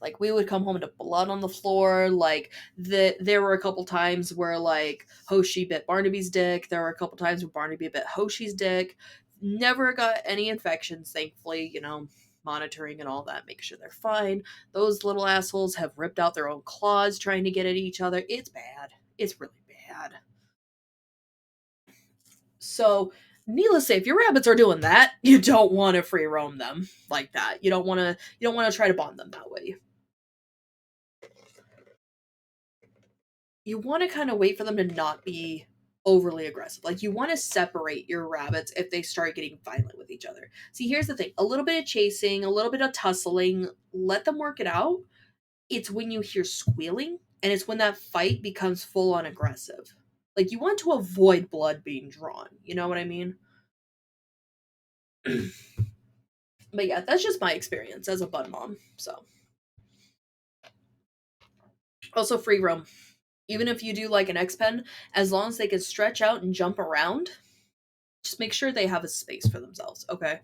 Like we would come home to blood on the floor. Like there were a couple times where like Hoshi bit Barnaby's dick. There were a couple times where Barnaby bit Hoshi's dick. Never got any infections, thankfully. You know, monitoring and all that, make sure they're fine. Those little assholes have ripped out their own claws trying to get at each other. It's bad. It's really bad. So, needless to say, if your rabbits are doing that, you don't want to free roam them like that. You don't want to try to bond them that way. You want to kind of wait for them to not be overly aggressive. Like you want to separate your rabbits if they start getting violent with each other. See, here's the thing. A little bit of chasing, a little bit of tussling, let them work it out. It's when you hear squealing and it's when that fight becomes full on aggressive. Like you want to avoid blood being drawn. You know what I mean? But yeah, that's just my experience as a bud mom. So also free roam. Even if you do like an X pen, as long as they can stretch out and jump around, Just make sure they have a space for themselves, okay?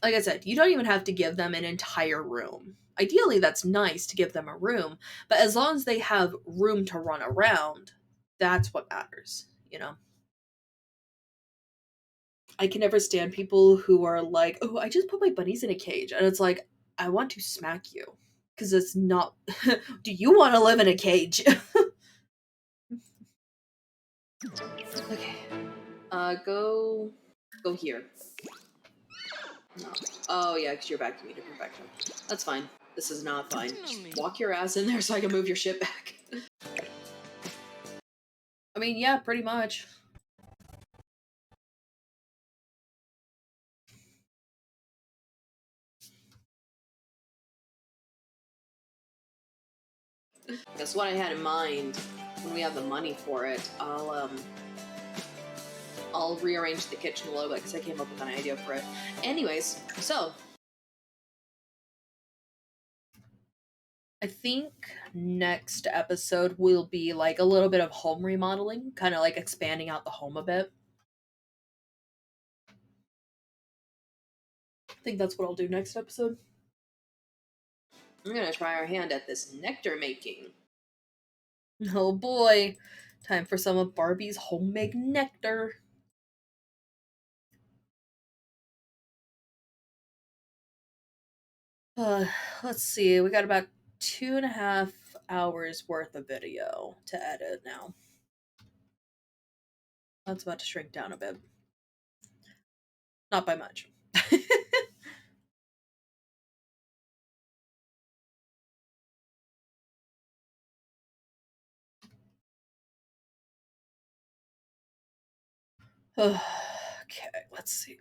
Like I said, you don't even have to give them an entire room. Ideally, that's nice to give them a room, but as long as they have room to run around, that's what matters, you know? I can never stand people who are like, oh, I just put my bunnies in a cage. And it's like, I want to smack you. Because it's not. Do you want to live in a cage? Okay. Go here. No. Oh, yeah, because you're back to me to perfection. That's fine. This is not fine. Just walk your ass in there so I can move your shit back. I mean, yeah, pretty much. That's what I had in mind when we have the money for it. I'll rearrange the kitchen a little bit because I came up with an idea for it. Anyways, so I think next episode will be like a little bit of home remodeling, kind of like expanding out the home a bit. I think that's what I'll do next episode. I'm gonna try our hand at this nectar making. Oh boy, time for some of Barbie's homemade nectar. Let's see, we got about 2.5 hours worth of video to edit now. That's about to shrink down a bit. Not by much. Okay, let's see.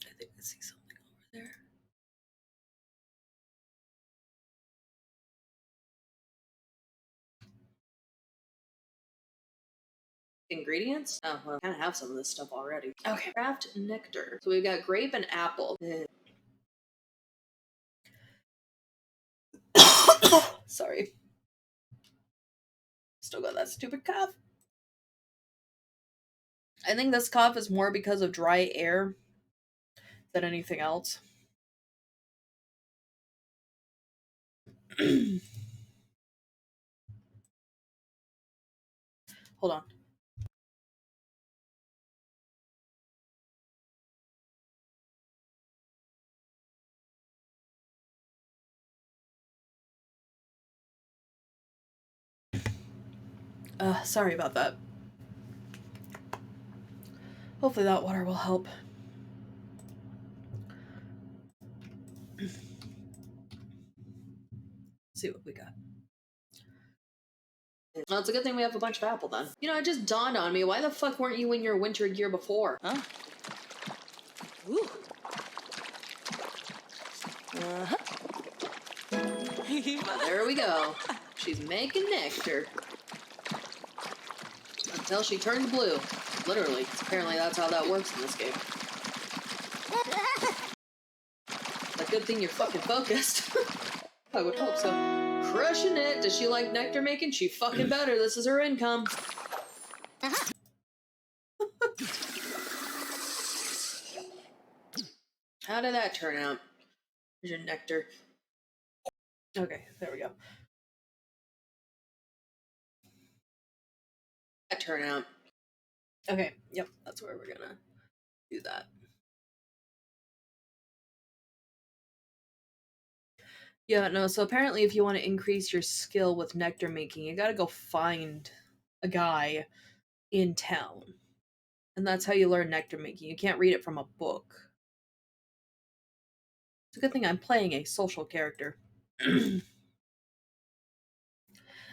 I think I see something over there. Ingredients? Oh, well, I kind of have some of this stuff already. Okay, craft nectar. So we've got grape and apple. Sorry. Still got that stupid cough. I think this cough is more because of dry air than anything else. Hold on. Sorry about that. Hopefully that water will help. See what we got. Well, it's a good thing we have a bunch of apple then. You know, it just dawned on me, why the fuck weren't you in your winter gear before? Huh? Ooh. There we go. She's making nectar. Until she turns blue. Literally. Apparently that's how that works in this game. It's a good thing you're fucking focused. I would hope so. Crushing it. Does she like nectar making? She fucking better. This is her income. How did that turn out? Here's your nectar. Okay, there we go. That turn out. Okay, yep, that's where we're gonna do that. Yeah, no, so apparently if you want to increase your skill with nectar making, you gotta go find a guy in town. And that's how you learn nectar making. You can't read it from a book. It's a good thing I'm playing a social character.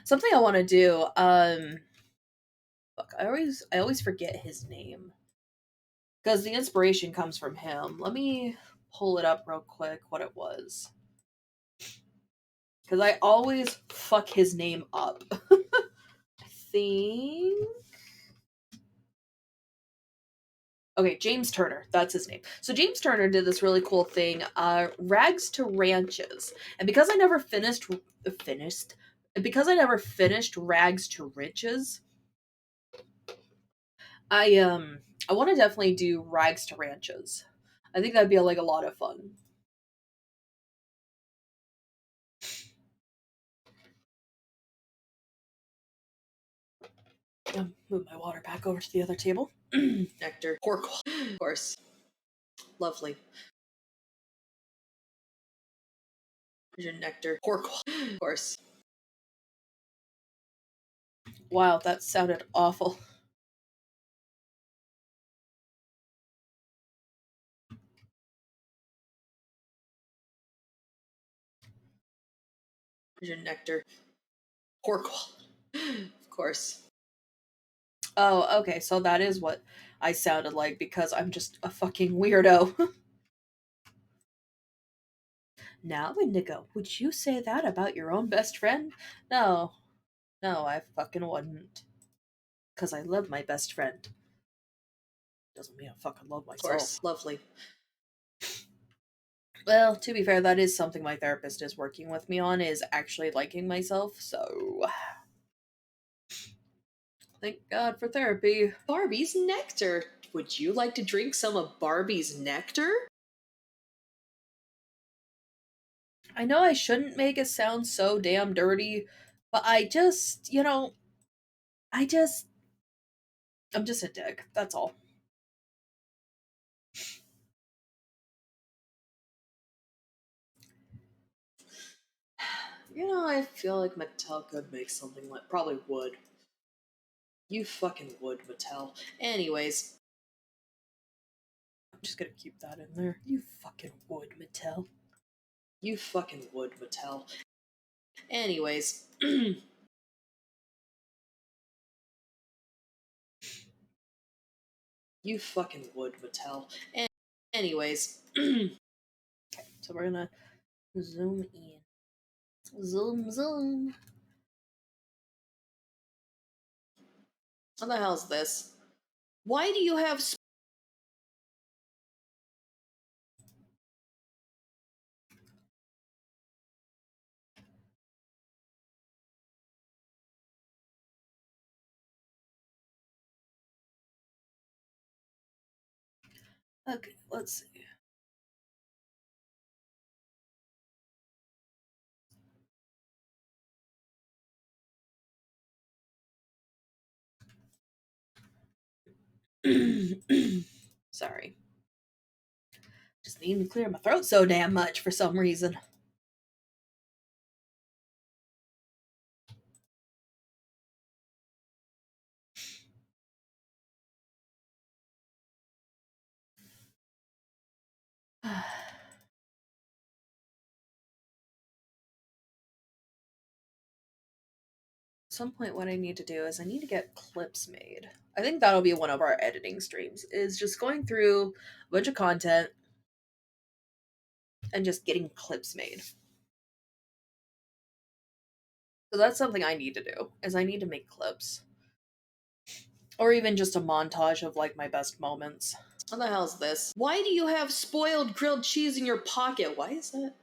Something I want to do, fuck, I always forget his name. Because the inspiration comes from him. Let me pull it up real quick, what it was. Because I always fuck his name up. I think. Okay, James Turner, that's his name. So James Turner did this really cool thing, Rags to Ranches. And because I never finished Rags to Riches, I want to definitely do Rags to Ranches. I think that'd be like a lot of fun. Move my water back over to the other table. Nectar, poor quality, of course. Lovely. Here's your nectar, poor quality, of course. Wow, that sounded awful. Here's your nectar, poor quality, of course. Oh, okay, so that is what I sounded like because I'm just a fucking weirdo. Now, Indigo, would you say that about your own best friend? No. No, I fucking wouldn't. Because I love my best friend. Doesn't mean I fucking love myself. Of course, lovely. Well, to be fair, that is something my therapist is working with me on, is actually liking myself, so... Thank God for therapy. Barbie's nectar. Would you like to drink some of Barbie's nectar? I know I shouldn't make it sound so damn dirty, but I just, I'm just a dick. That's all. I feel like Mattel could make something like, probably would. You fucking would, Mattel. Anyways. I'm just gonna keep that in there. You fucking would, Mattel. You fucking would, Mattel. Anyways. You fucking would, Mattel. Anyways. Okay, so we're gonna zoom in. Zoom. What the hell is this? Why do you have... Okay, let's see. Sorry. Just need to clear my throat so damn much for some reason. Some point what I need to do is I need to get clips made. I think that'll be one of our editing streams, is just going through a bunch of content and just getting clips made. So that's something I need to do, is I need to make clips. Or even just a montage of like my best moments. What the hell is this? Why do you have spoiled grilled cheese in your pocket? Why is that?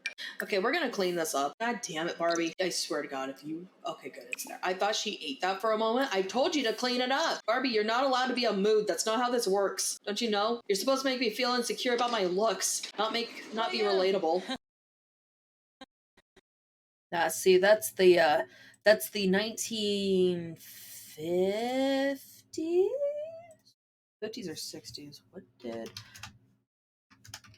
Okay, we're gonna clean this up. God damn it, Barbie. I swear to God, if you... Okay, good, it's there. I thought she ate that for a moment. I told you to clean it up. Barbie, you're not allowed to be a mood. That's not how this works. Don't you know? You're supposed to make me feel insecure about my looks, not be relatable. See, that's the 1950s? 50s or 60s? What did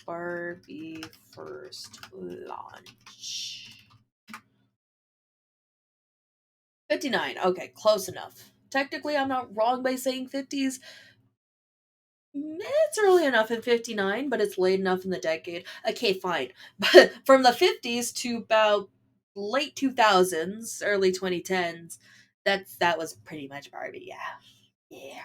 Barbie first launch? 59. Okay, close enough. Technically, I'm not wrong by saying 50s. It's early enough in 59, but it's late enough in the decade. Okay, fine. But from the 50s to about late 2000s, early 2010s, that was pretty much Barbie, yeah. Yeah.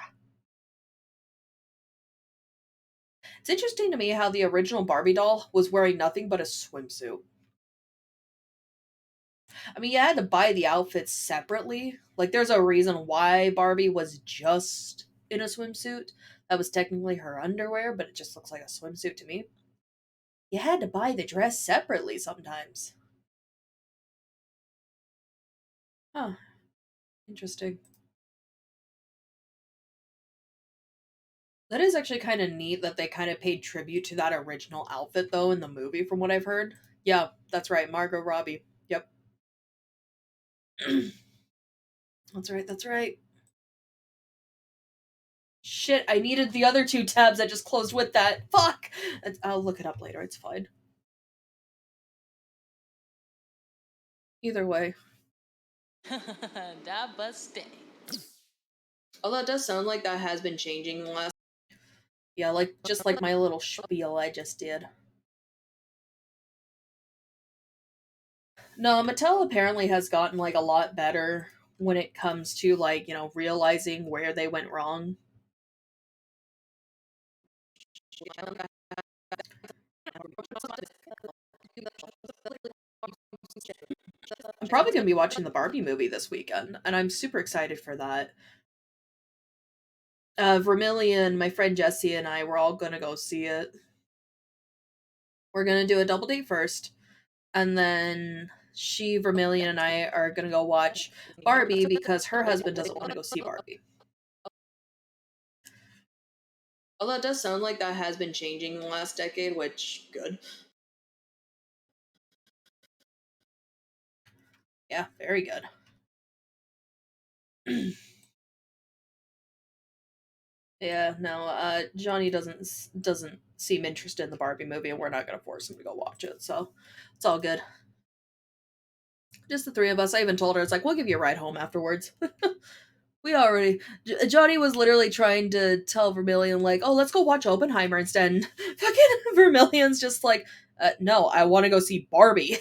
It's interesting to me how the original Barbie doll was wearing nothing but a swimsuit. I mean, you had to buy the outfits separately. Like, there's a reason why Barbie was just in a swimsuit. That was technically her underwear, but it just looks like a swimsuit to me. You had to buy the dress separately sometimes. Huh. Interesting. That is actually kind of neat that they kind of paid tribute to that original outfit, though, in the movie, from what I've heard. Yeah, that's right. Margot Robbie. Yep. That's right, that's right. Shit, I needed the other two tabs that just closed with that. Fuck! I'll look it up later, it's fine. Either way. Although it does sound like that has been changing in the last... Yeah, like, just like my little spiel I just did. No, Mattel apparently has gotten, like, a lot better when it comes to, like, you know, realizing where they went wrong. I'm probably going to be watching the Barbie movie this weekend, and I'm super excited for that. Vermillion, my friend Jesse, and I, we're all going to go see it. We're going to do a double date first, and then she, Vermillion, and I are going to go watch Barbie because her husband doesn't want to go see Barbie. Although it does sound like that has been changing in the last decade, which, good. Yeah, very good. Yeah, no, Johnny doesn't seem interested in the Barbie movie, and we're not gonna force him to go watch it, so it's all good. Just the three of us. I even told her, it's like, we'll give you a ride home afterwards. We already... Johnny was literally trying to tell Vermillion, like, oh, let's go watch Oppenheimer instead, and fucking Vermillion's just like, no, I want to go see Barbie.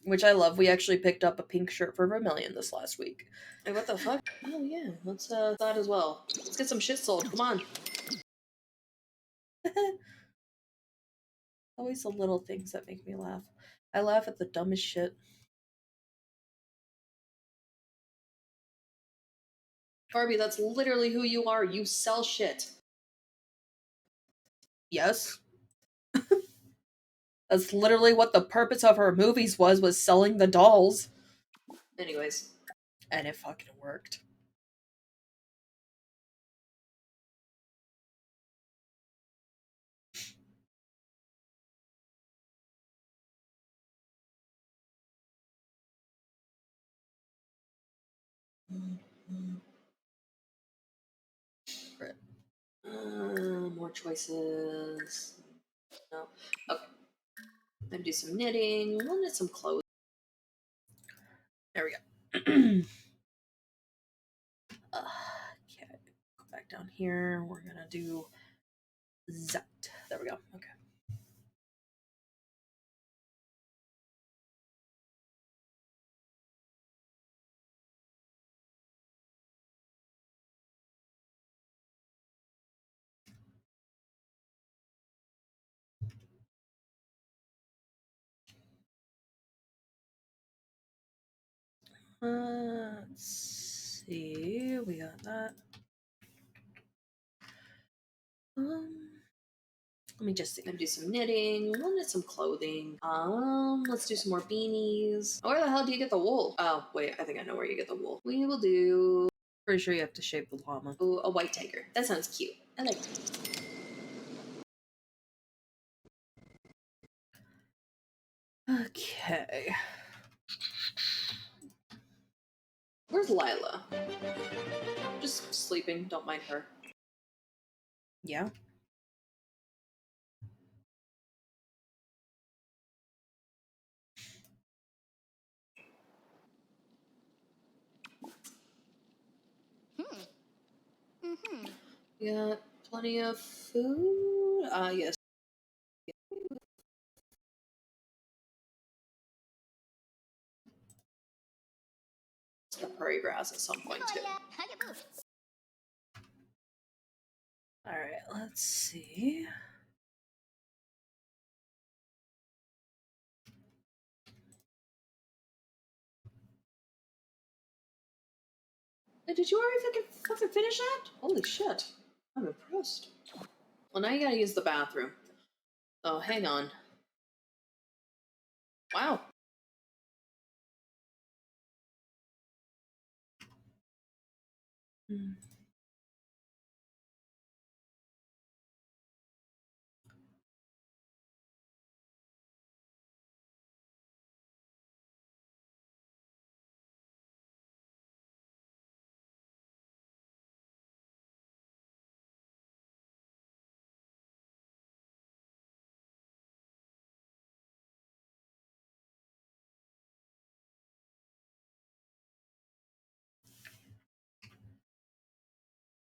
Which I love. We actually picked up a pink shirt for Vermillion this last week. Hey, what the fuck? Oh yeah, let's that as well. Let's get some shit sold. Come on. Always the little things that make me laugh. I laugh at the dumbest shit. Barbie, that's literally who you are. You sell shit. Yes. That's literally what the purpose of her movies was selling the dolls. Anyways. And it fucking worked. More choices. No. Okay. I'm gonna do some knitting. We'll knit some clothes. There we go. Okay. Go back down here. We're gonna do that. There we go. Okay. Let's see. We got that. Let me just see. I'm gonna do some knitting. We'll knit some clothing. Let's do some more beanies. Where the hell do you get the wool? Oh, wait, I think I know where you get the wool. We will do... Pretty sure you have to shape the llama. Oh, a white tiger. That sounds cute. I like that. Okay. Where's Lila? Just sleeping. Don't mind her. Yeah. We got plenty of food. Yes. The prairie grass at some point too. All right. Let's see. did you already fucking finish that? Holy shit. I'm impressed. Well, now you gotta use the bathroom. Oh, hang on. Wow.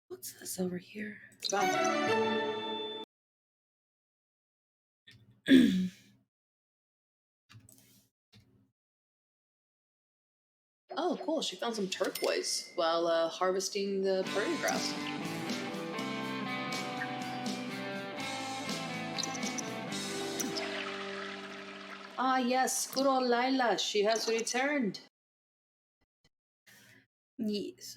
What's this over here? Oh, cool. She found some turquoise while harvesting the prairie grass. Ah, yes. Good old Lila. She has returned. Yes.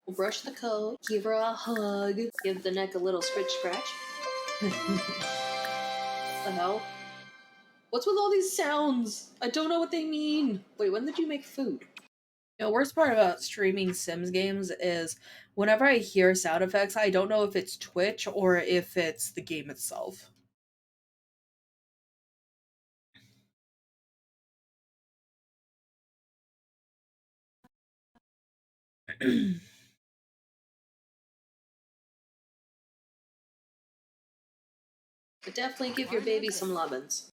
We'll brush the coat, give her a hug, give the neck a little scratch. What the hell? What's with all these sounds? I don't know what they mean. Wait, when did you make food? The worst part about streaming Sims games is whenever I hear sound effects, I don't know if it's Twitch or if it's the game itself. But definitely give your baby some lovin's.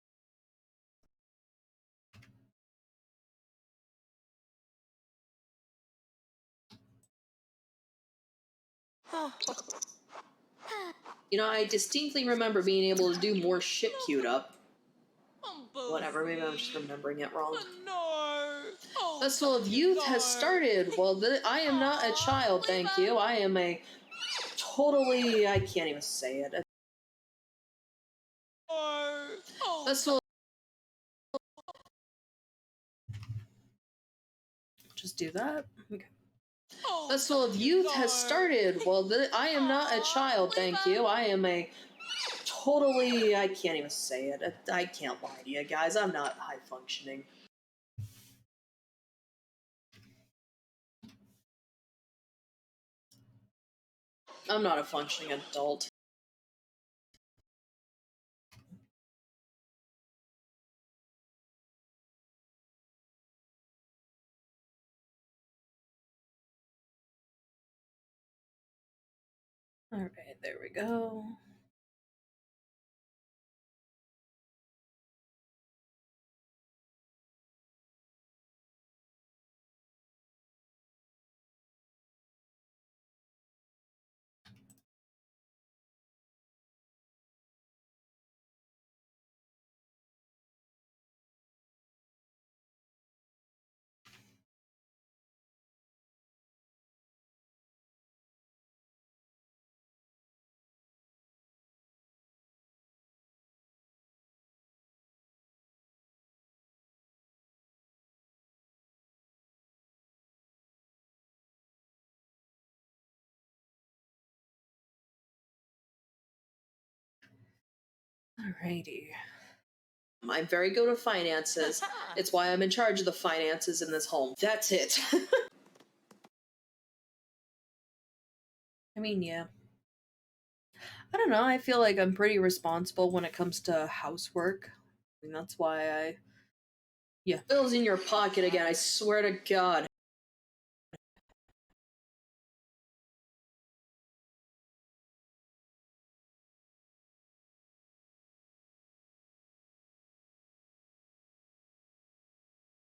You know, I distinctly remember being able to do more shit queued up. Whatever, maybe I'm just remembering it wrong. Festival of Youth has started. Well, I am not a child, thank you. I am a totally... I can't even say it. Festival... Just do that. Okay. Festival of Youth has started. Well, I am not a child, thank you. I am a totally... I can't even say it. I can't lie to you guys. I'm not high functioning. I'm not a functioning adult. Alright, there we go. Alrighty. I'm very good at finances. It's why I'm in charge of the finances in this home. That's it. I mean, yeah. I don't know. I feel like I'm pretty responsible when it comes to housework. I mean, that's why I... Yeah. Bill's in your pocket again, I swear to God.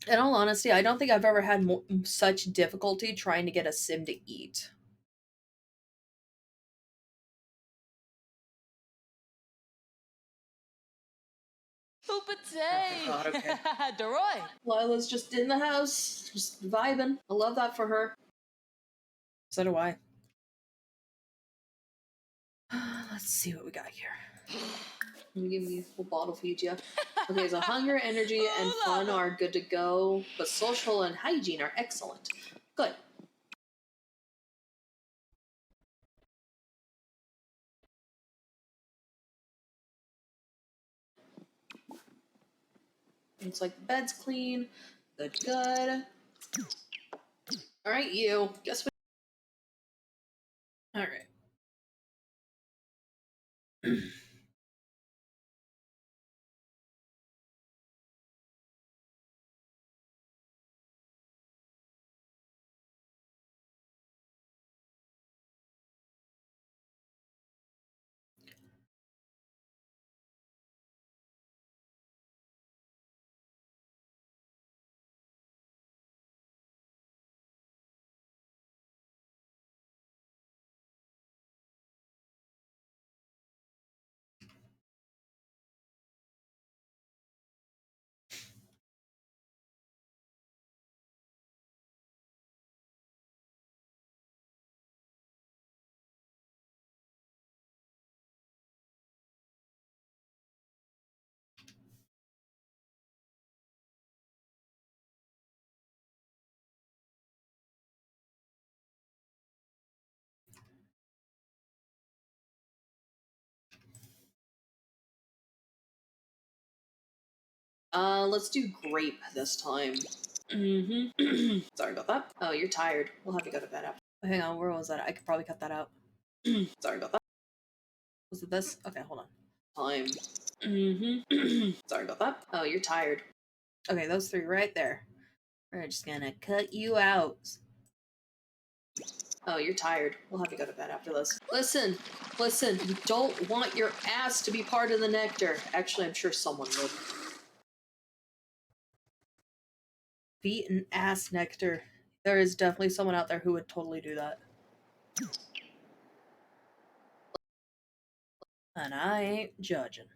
In all honesty, I don't think I've ever had such difficulty trying to get a sim to eat. Oh God, okay. Lila's just in the house, just vibing. I love that for her. So do I. Let's see what we got here. Let me give you a full bottle feed you. Okay, so hunger, energy, and fun are good to go, but social and hygiene are excellent. Good. It's like the bed's clean. Good, good. Alright, you. Guess what? Alright. Let's do grape this time. Mm-hmm. Sorry about that. Oh, you're tired. We'll have you go to bed after. Hang on, where was that? I could probably cut that out. Sorry about that. Was it this? Okay, hold on. Time. Mm-hmm. Sorry about that. Oh, you're tired. Okay, those three right there. We're just gonna cut you out. Oh, you're tired. We'll have you go to bed after this. Listen, you don't want your ass to be part of the nectar. Actually, I'm sure someone would. Feet and ass nectar. There is definitely someone out there who would totally do that. And I ain't judging.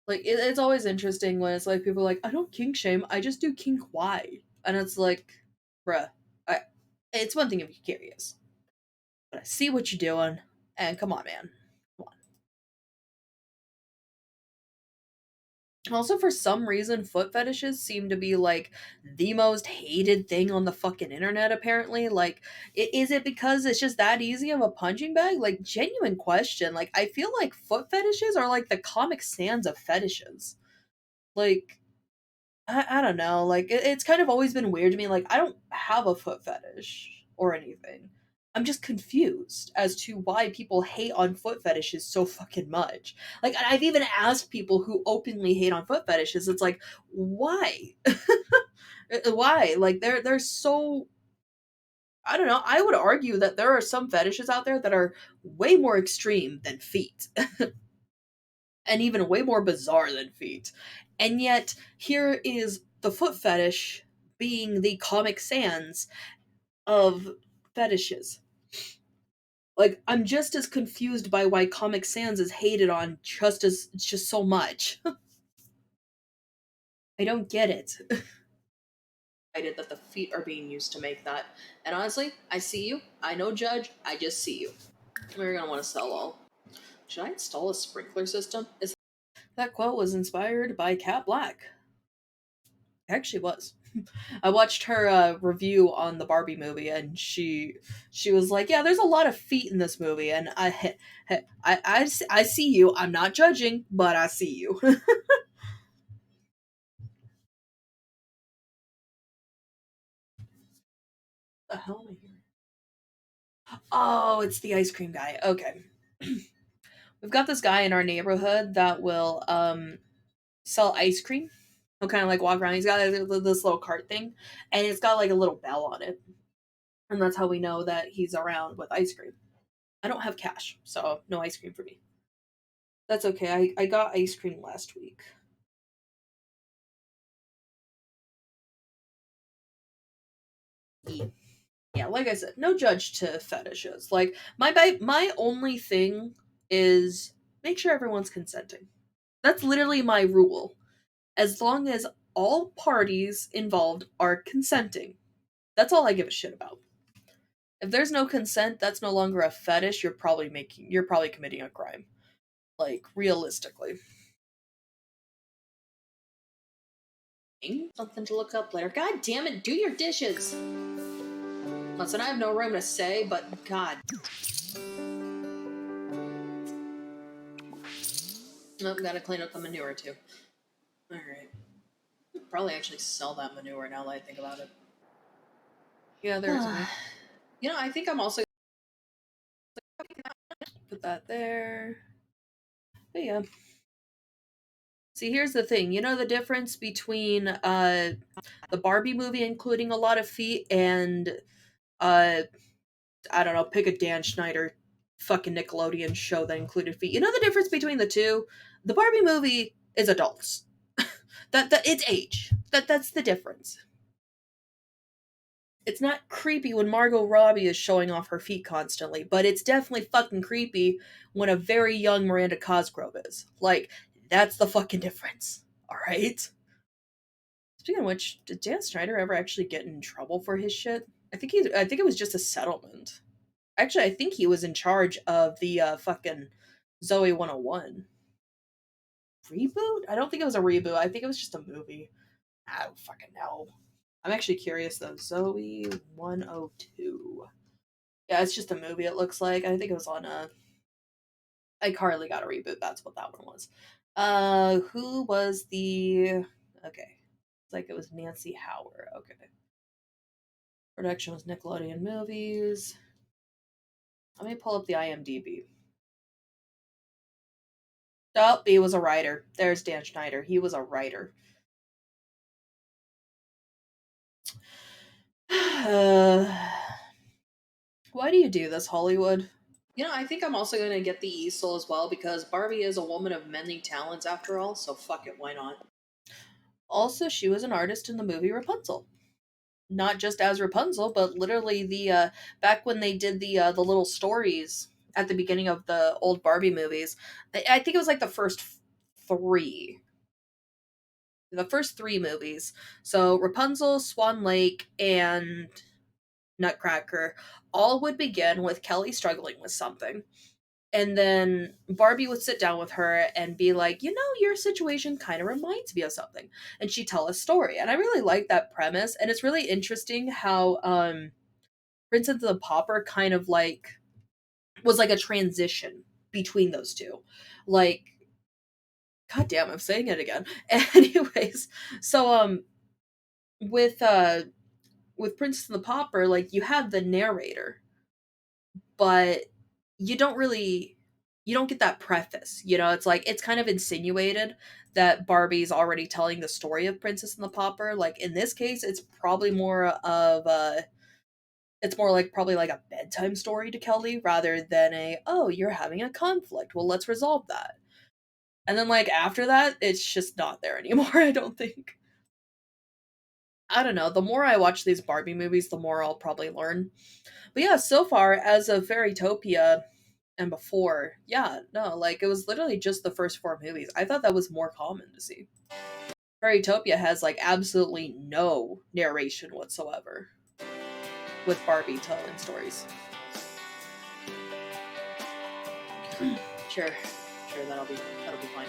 Like, it's always interesting when it's like people are like, I don't kink shame, I just do kink why? And it's like, bruh, it's one thing if you're curious. But I see what you're doing, and come on, man. Come on. Also, for some reason, foot fetishes seem to be like the most hated thing on the fucking internet, apparently. Like, is it because it's just that easy of a punching bag? Like, genuine question. Like, I feel like foot fetishes are like the Comic Sans of fetishes. Like, I don't know. Like, it's kind of always been weird to me. Like, I don't have a foot fetish or anything. I'm just confused as to why people hate on foot fetishes so fucking much. Like, I've even asked people who openly hate on foot fetishes. It's like, why? Why? Like, they're so. I don't know. I would argue that there are some fetishes out there that are way more extreme than feet, and even way more bizarre than feet. And yet, here is the foot fetish being the Comic Sans of fetishes. Like, I'm just as confused by why Comic Sans is hated on just so much. I don't get it. Excited that the feet are being used to make that. And honestly, I see you. I know judge. I just see you. We're gonna want to sell all. Should I install a sprinkler system? That quote was inspired by Cat Black. It actually was. I watched her review on the Barbie movie, and she was like, "Yeah, there's a lot of feet in this movie," and I see you. I'm not judging, but I see you. The hell am I hearing? Oh, it's the ice cream guy. Okay, we've got this guy in our neighborhood that will sell ice cream. He'll kind of like walk around. He's got this little cart thing, and it's got like a little bell on it, and that's how we know that he's around with ice cream. I don't have cash, so no ice cream for me. That's okay. I got ice cream last week. Yeah, like I said, no judge to fetishes. Like my only thing is make sure everyone's consenting. That's literally my rule. As long as all parties involved are consenting, That's all I give a shit about. If there's no consent, that's no longer a fetish. You're probably committing a crime. Like, realistically. Something to look up later. God damn it, do your dishes! Listen, I have no room to say, but God. Nope, gotta clean up the manure too. Alright. Probably actually sell that manure now that I think about it. Yeah, there's one. You know, I think I'm also put that there. But yeah. See, here's the thing. You know the difference between the Barbie movie including a lot of feet and I don't know, pick a Dan Schneider fucking Nickelodeon show that included feet. You know the difference between the two? The Barbie movie is adults. that it's age. That's the difference. It's not creepy when Margot Robbie is showing off her feet constantly, but it's definitely fucking creepy when a very young Miranda Cosgrove is. Like, that's the fucking difference. Alright? Speaking of which, did Dan Schneider ever actually get in trouble for his shit? I think it was just a settlement. Actually, I think he was in charge of the fucking Zoe 101 reboot. I don't think it was a reboot. I think it was just a movie. I don't fucking know. I'm actually curious though. Zoe 102. Yeah, it's just a movie. It looks like. I think it was on iCarly got a reboot. That's what that one was. Who was the? Okay, it's like it was Nancy Howard. Okay. Production was Nickelodeon Movies. Let me pull up the IMDb. Oh, he was a writer. There's Dan Schneider. He was a writer. Why do you do this, Hollywood? You know, I think I'm also going to get the easel as well because Barbie is a woman of many talents after all, so fuck it, why not? Also, she was an artist in the movie Rapunzel. Not just as Rapunzel, but literally the back when they did the little stories at the beginning of the old Barbie movies. I think it was like the first three. The first three movies. So Rapunzel, Swan Lake, and Nutcracker all would begin with Kelly struggling with something. And then Barbie would sit down with her and be like, you know, your situation kind of reminds me of something. And she'd tell a story. And I really like that premise. And it's really interesting how Princess and the Pauper kind of like was like a transition between those two. Like, god damn, I'm saying it again. Anyways, so with Princess and the Pauper, like you have the narrator, but you don't get that preface. You know, it's like it's kind of insinuated that Barbie's already telling the story of Princess and the Pauper. Like in this case, it's probably more of it's more like probably like a bedtime story to Kelly rather than a oh, you're having a conflict. Well, let's resolve that. And then like after that, it's just not there anymore, I don't think. I don't know. The more I watch these Barbie movies, the more I'll probably learn. But yeah, so far as of Fairytopia and before, yeah, no, like it was literally just the first four movies. I thought that was more common to see. Fairytopia has like absolutely no narration whatsoever with Barbie telling stories. Sure, that'll be fine.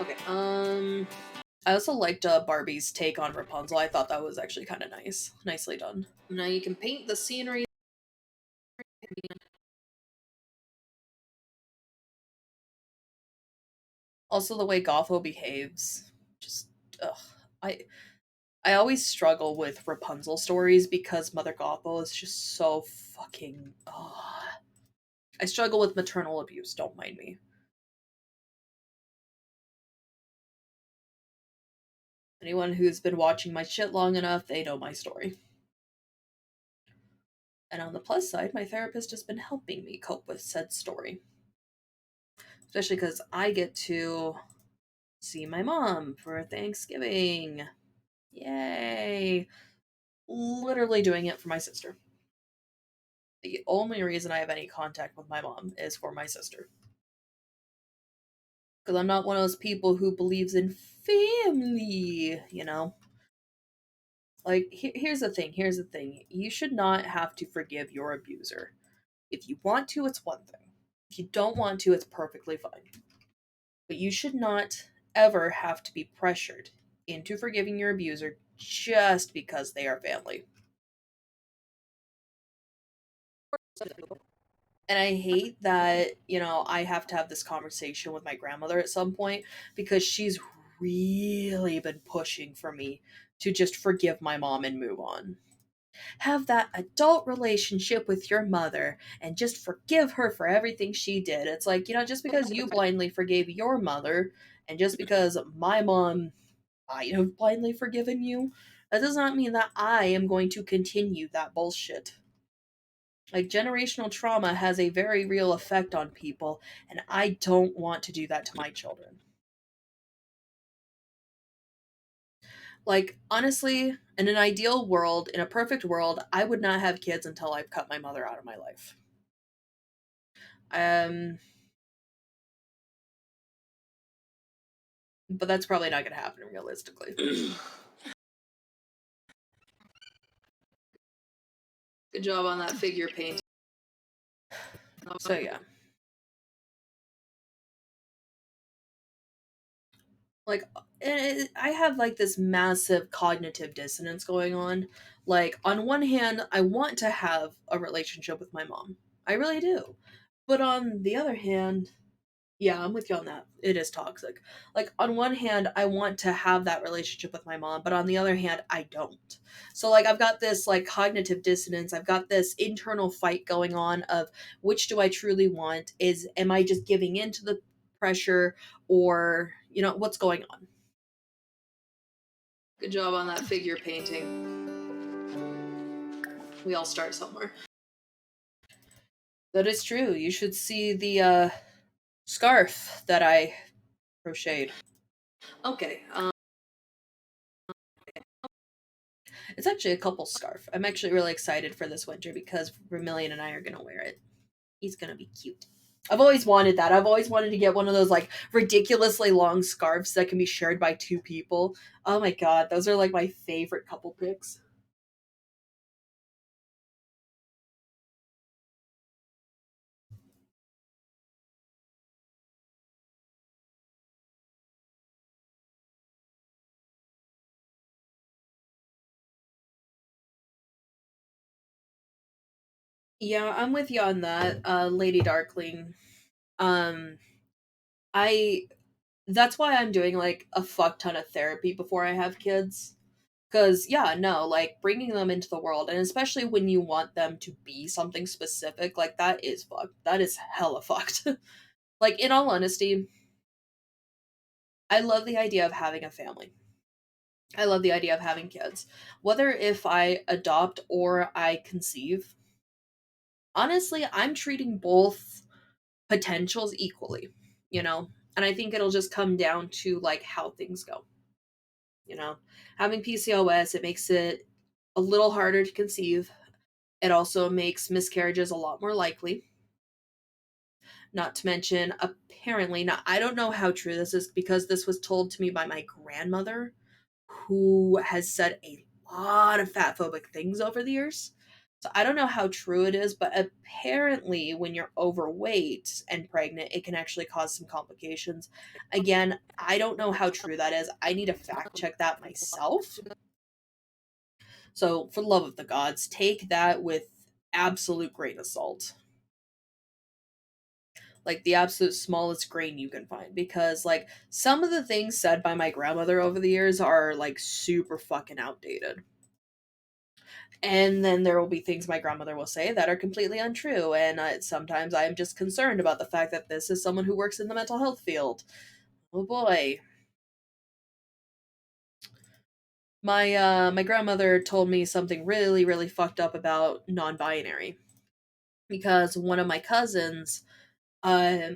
Okay, I also liked Barbie's take on Rapunzel. I thought that was actually kind of nicely done. Now you can paint the scenery. Also, the way Gotho behaves, just ugh. I always struggle with Rapunzel stories because Mother Gothel is just so fucking. Ugh. I struggle with maternal abuse. Don't mind me. Anyone who's been watching my shit long enough, they know my story. And on the plus side, my therapist has been helping me cope with said story. Especially because I get to see my mom for Thanksgiving. Yay! Literally doing it for my sister. The only reason I have any contact with my mom is for my sister. Because I'm not one of those people who believes in family, you know? Like, here's the thing. Here's the thing. You should not have to forgive your abuser. If you want to, it's one thing. If you don't want to, it's perfectly fine. But you should not ever have to be pressured into forgiving your abuser just because they are family. And I hate that, I have to have this conversation with my grandmother at some point because she's really been pushing for me to just forgive my mom and move on. Have that adult relationship with your mother and just forgive her for everything she did. It's like, just because you blindly forgave your mother and just because my mom might have blindly forgiven you, that does not mean that I am going to continue that bullshit. Like, generational trauma has a very real effect on people, and I don't want to do that to my children. Like, honestly, in an ideal world, in a perfect world, I would not have kids until I've cut my mother out of my life. Um, but that's probably not going to happen realistically. Good job on that figure paint. So yeah. Like, I have like this massive cognitive dissonance going on. Like, on one hand, I want to have a relationship with my mom. I really do. But on the other hand, yeah, I'm with you on that. It is toxic. Like, on one hand, I want to have that relationship with my mom, but on the other hand, I don't. So, like, I've got this, like, cognitive dissonance. I've got this internal fight going on of which do I truly want? Am I just giving in to the pressure, or, what's going on? Good job on that figure painting. We all start somewhere. That is true. You should see the scarf that I crocheted. Okay. It's actually a couple scarf. I'm actually really excited for this winter because Vermillion and I are gonna wear it. He's gonna be cute. I've always wanted that. I've always wanted to get one of those like ridiculously long scarves that can be shared by two people. Oh my god, those are like my favorite couple pics. Yeah, I'm with you on that, Lady Darkling. Um, I that's why I'm doing like a fuck ton of therapy before I have kids. Cause yeah, no, like bringing them into the world, and especially when you want them to be something specific, like that is fucked. That is hella fucked. Like, in all honesty, I love the idea of having a family. I love the idea of having kids. Whether if I adopt or I conceive, honestly, I'm treating both potentials equally, you know? And I think it'll just come down to like how things go. You know, having PCOS, it makes it a little harder to conceive. It also makes miscarriages a lot more likely. Not to mention, apparently, now I don't know how true this is because this was told to me by my grandmother, who has said a lot of fat phobic things over the years. So I don't know how true it is, but apparently, when you're overweight and pregnant, it can actually cause some complications. Again, I don't know how true that is. I need to fact check that myself. So, for the love of the gods, take that with absolute grain of salt. Like the absolute smallest grain you can find. Because, like, some of the things said by my grandmother over the years are, like, super fucking outdated. And then there will be things my grandmother will say that are completely untrue. And sometimes I am just concerned about the fact that this is someone who works in the mental health field. Oh boy. My grandmother told me something really, really fucked up about non binary. Because one of my cousins uh,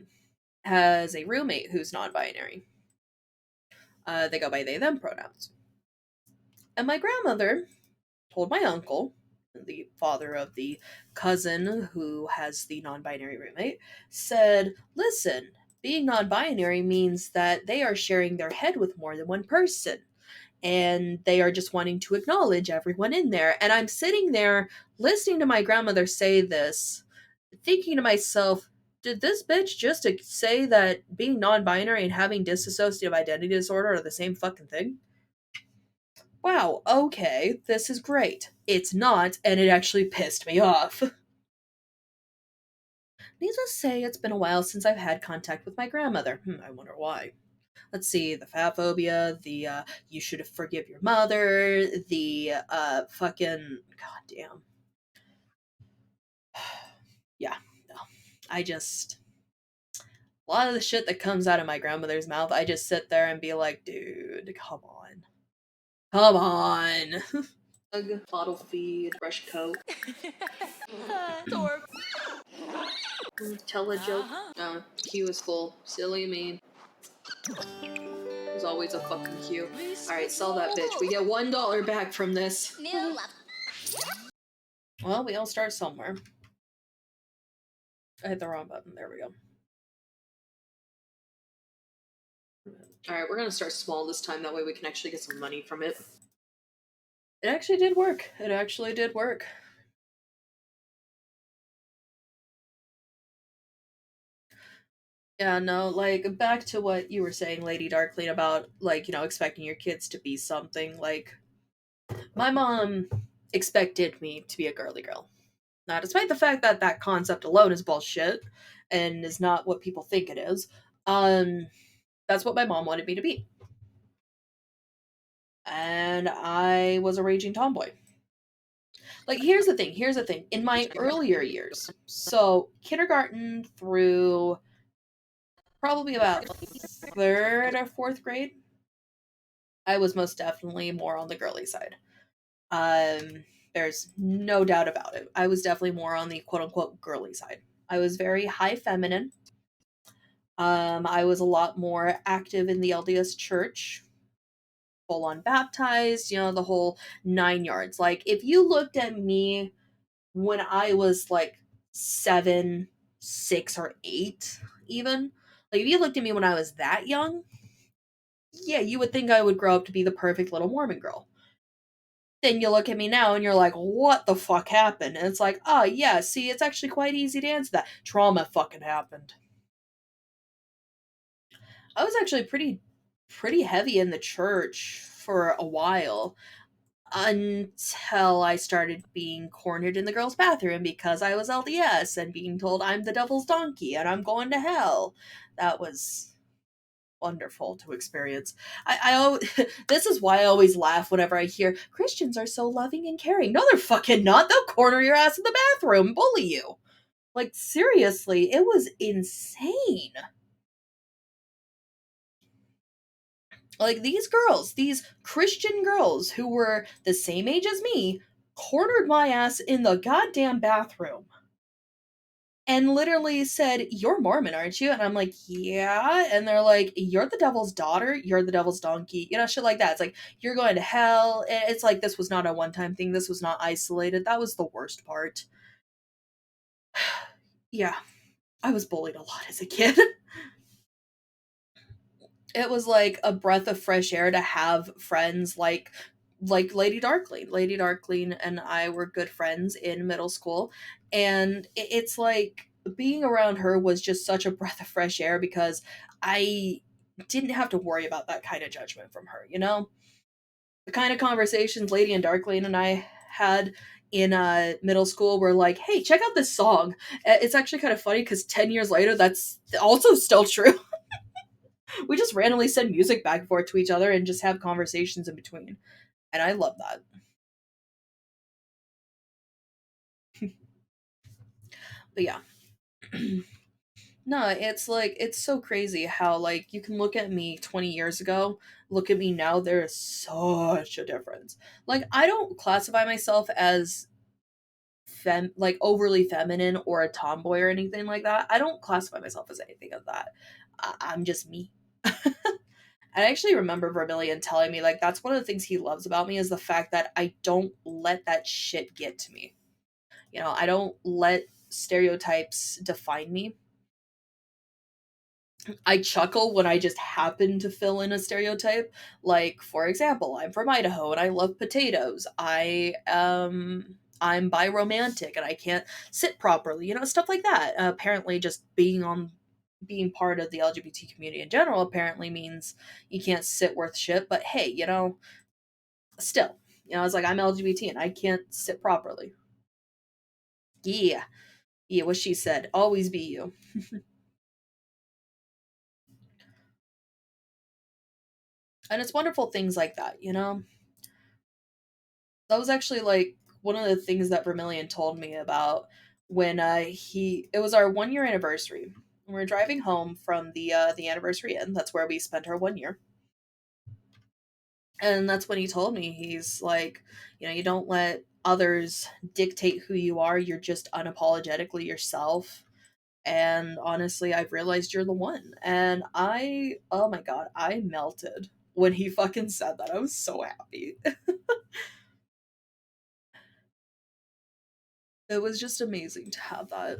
has a roommate who's non binary. They go by they them pronouns. And my grandmother told my uncle, the father of the cousin who has the non binary roommate, said, listen, being non binary means that they are sharing their head with more than one person. and they are just wanting to acknowledge everyone in there. And I'm sitting there listening to my grandmother say this, thinking to myself, did this bitch just say that being non-binary and having dissociative identity disorder are the same fucking thing? Wow, okay, this is great. It's not, and it actually pissed me off. Needless to say, it's been a while since I've had contact with my grandmother. I wonder why. Let's see, the fat phobia, the you should forgive your mother, the fucking goddamn. Yeah, no. I just, a lot of the shit that comes out of my grandmother's mouth, I just sit there and be like, dude, come on. Come on. Bottle feed, brush coat. Tell a joke. Queue is full. Silly me. There's always a fucking queue. Alright, sell that bitch. We get $1 back from this. Well, we all start somewhere. I hit the wrong button. There we go. Alright, we're gonna start small this time. That way we can actually get some money from it. It actually did work. It actually did work. Yeah, no, like, back to what you were saying, Lady Darkling, about, like, you know, expecting your kids to be something. Like, my mom expected me to be a girly girl. Now, despite the fact that that concept alone is bullshit and is not what people think it is, that's what my mom wanted me to be. And I was a raging tomboy. Like, here's the thing. In my earlier years, so kindergarten through probably about 3rd or 4th grade, I was most definitely more on the girly side. There's no doubt about it. I was definitely more on the quote unquote girly side. I was very high feminine. I was a lot more active in the LDS church, full on baptized, you know, the whole 9 yards. Like, if you looked at me when I was like 7, 6, or 8, even, like, if you looked at me when I was that young, yeah, you would think I would grow up to be the perfect little Mormon girl. Then you look at me now and you're like, what the fuck happened? And it's like, oh, yeah, see, it's actually quite easy to answer that. Trauma fucking happened. I was actually pretty heavy in the church for a while until I started being cornered in the girls' bathroom because I was LDS and being told I'm the devil's donkey and I'm going to hell. That was wonderful to experience. I always, this is why I always laugh whenever I hear Christians are so loving and caring. No, they're fucking not. They'll corner your ass in the bathroom, bully you. Like, seriously, it was insane. Like, these girls, these Christian girls who were the same age as me, cornered my ass in the goddamn bathroom and literally said, "You're Mormon, aren't you?" And I'm like, "Yeah." And they're like, "You're the devil's daughter. You're the devil's donkey." You know, shit like that. It's like, "You're going to hell." And it's like, this was not a one-time thing. This was not isolated. That was the worst part. Yeah, I was bullied a lot as a kid. It was like a breath of fresh air to have friends like Lady Darkling. Lady Darkling and I were good friends in middle school, and it's like being around her was just such a breath of fresh air because I didn't have to worry about that kind of judgment from her, you know? The kind of conversations Lady and Darkling and I had in middle school were like, "Hey, check out this song." It's actually kind of funny because 10 years later that's also still true. We just randomly send music back and forth to each other and just have conversations in between. And I love that. But yeah. No, it's like, it's so crazy how, like, you can look at me 20 years ago, look at me now, there is such a difference. Like, I don't classify myself as like overly feminine or a tomboy or anything like that. I don't classify myself as anything of that. I'm just me. I actually remember Vermillion telling me, like, that's one of the things he loves about me is the fact that I don't let that shit get to me. You know, I don't let stereotypes define me. I chuckle when I just happen to fill in a stereotype. Like, for example, I'm from Idaho and I love potatoes. I'm biromantic and I can't sit properly, stuff like that. Apparently just being part of the LGBT community in general apparently means you can't sit worth shit, but hey, still, it's like I'm LGBT and I can't sit properly. Yeah. Yeah, what she said. Always be you. And it's wonderful things like that. That was actually like one of the things that Vermillion told me about when it was our 1 year anniversary. We were driving home from the anniversary inn. That's where we spent our 1 year. And that's when he told me, he's like, you don't let others dictate who you are. You're just unapologetically yourself. And honestly, I've realized you're the one. And oh my god, I melted when he fucking said that. I was so happy. It was just amazing to have that.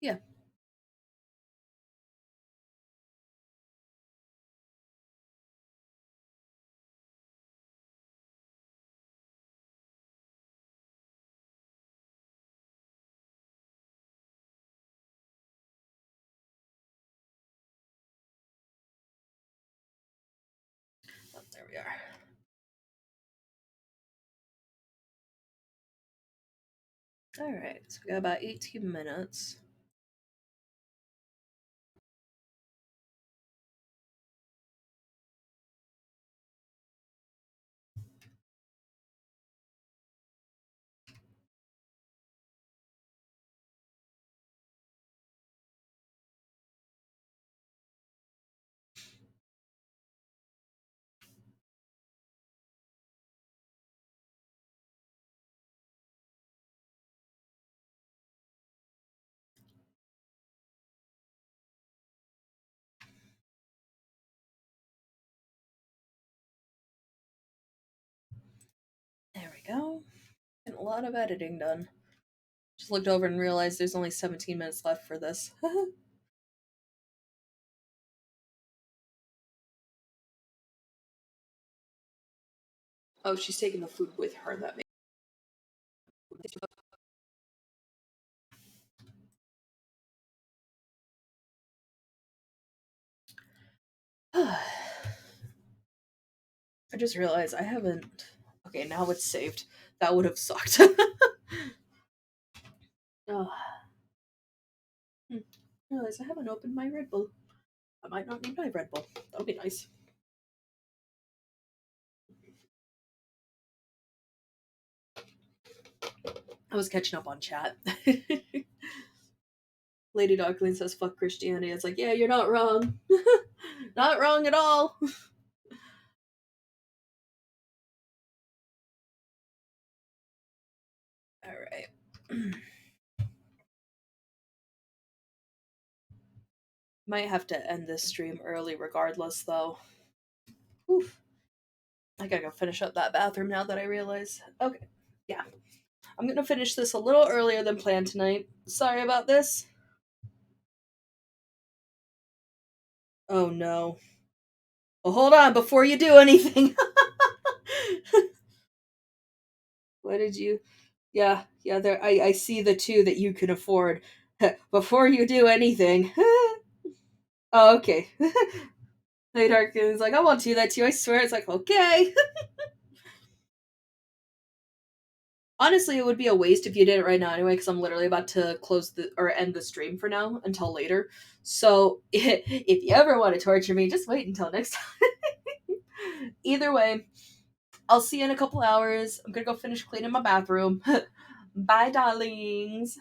Yeah, oh, there we are. All right, so we got about 18 minutes. There we go. And a lot of editing done. Just looked over and realized there's only 17 minutes left for this. Oh, she's taking the food with her. That makes. I just realized I haven't. Okay, now it's saved. That would have sucked. Oh, hmm. I realize I haven't opened my Red Bull. I might not need my Red Bull. That'll be nice. I was catching up on chat. Lady Darkling says, fuck Christianity. It's like, yeah, you're not wrong. Not wrong at all. Alright. Might have to end this stream early regardless, though. Oof. I gotta go finish up that bathroom now that I realize. Okay. Yeah. I'm gonna finish this a little earlier than planned tonight. Sorry about this. Oh no. Well, hold on before you do anything. What did you? Yeah, yeah. There, I see the two that you can afford. Before you do anything. Oh, okay. Hey, Darkin's like, I won't do that to you. I swear. It's like, okay. Honestly, it would be a waste if you did it right now anyway, because I'm literally about to close or end the stream for now until later. So if you ever want to torture me, just wait until next time. Either way, I'll see you in a couple hours. I'm gonna go finish cleaning my bathroom. Bye, darlings.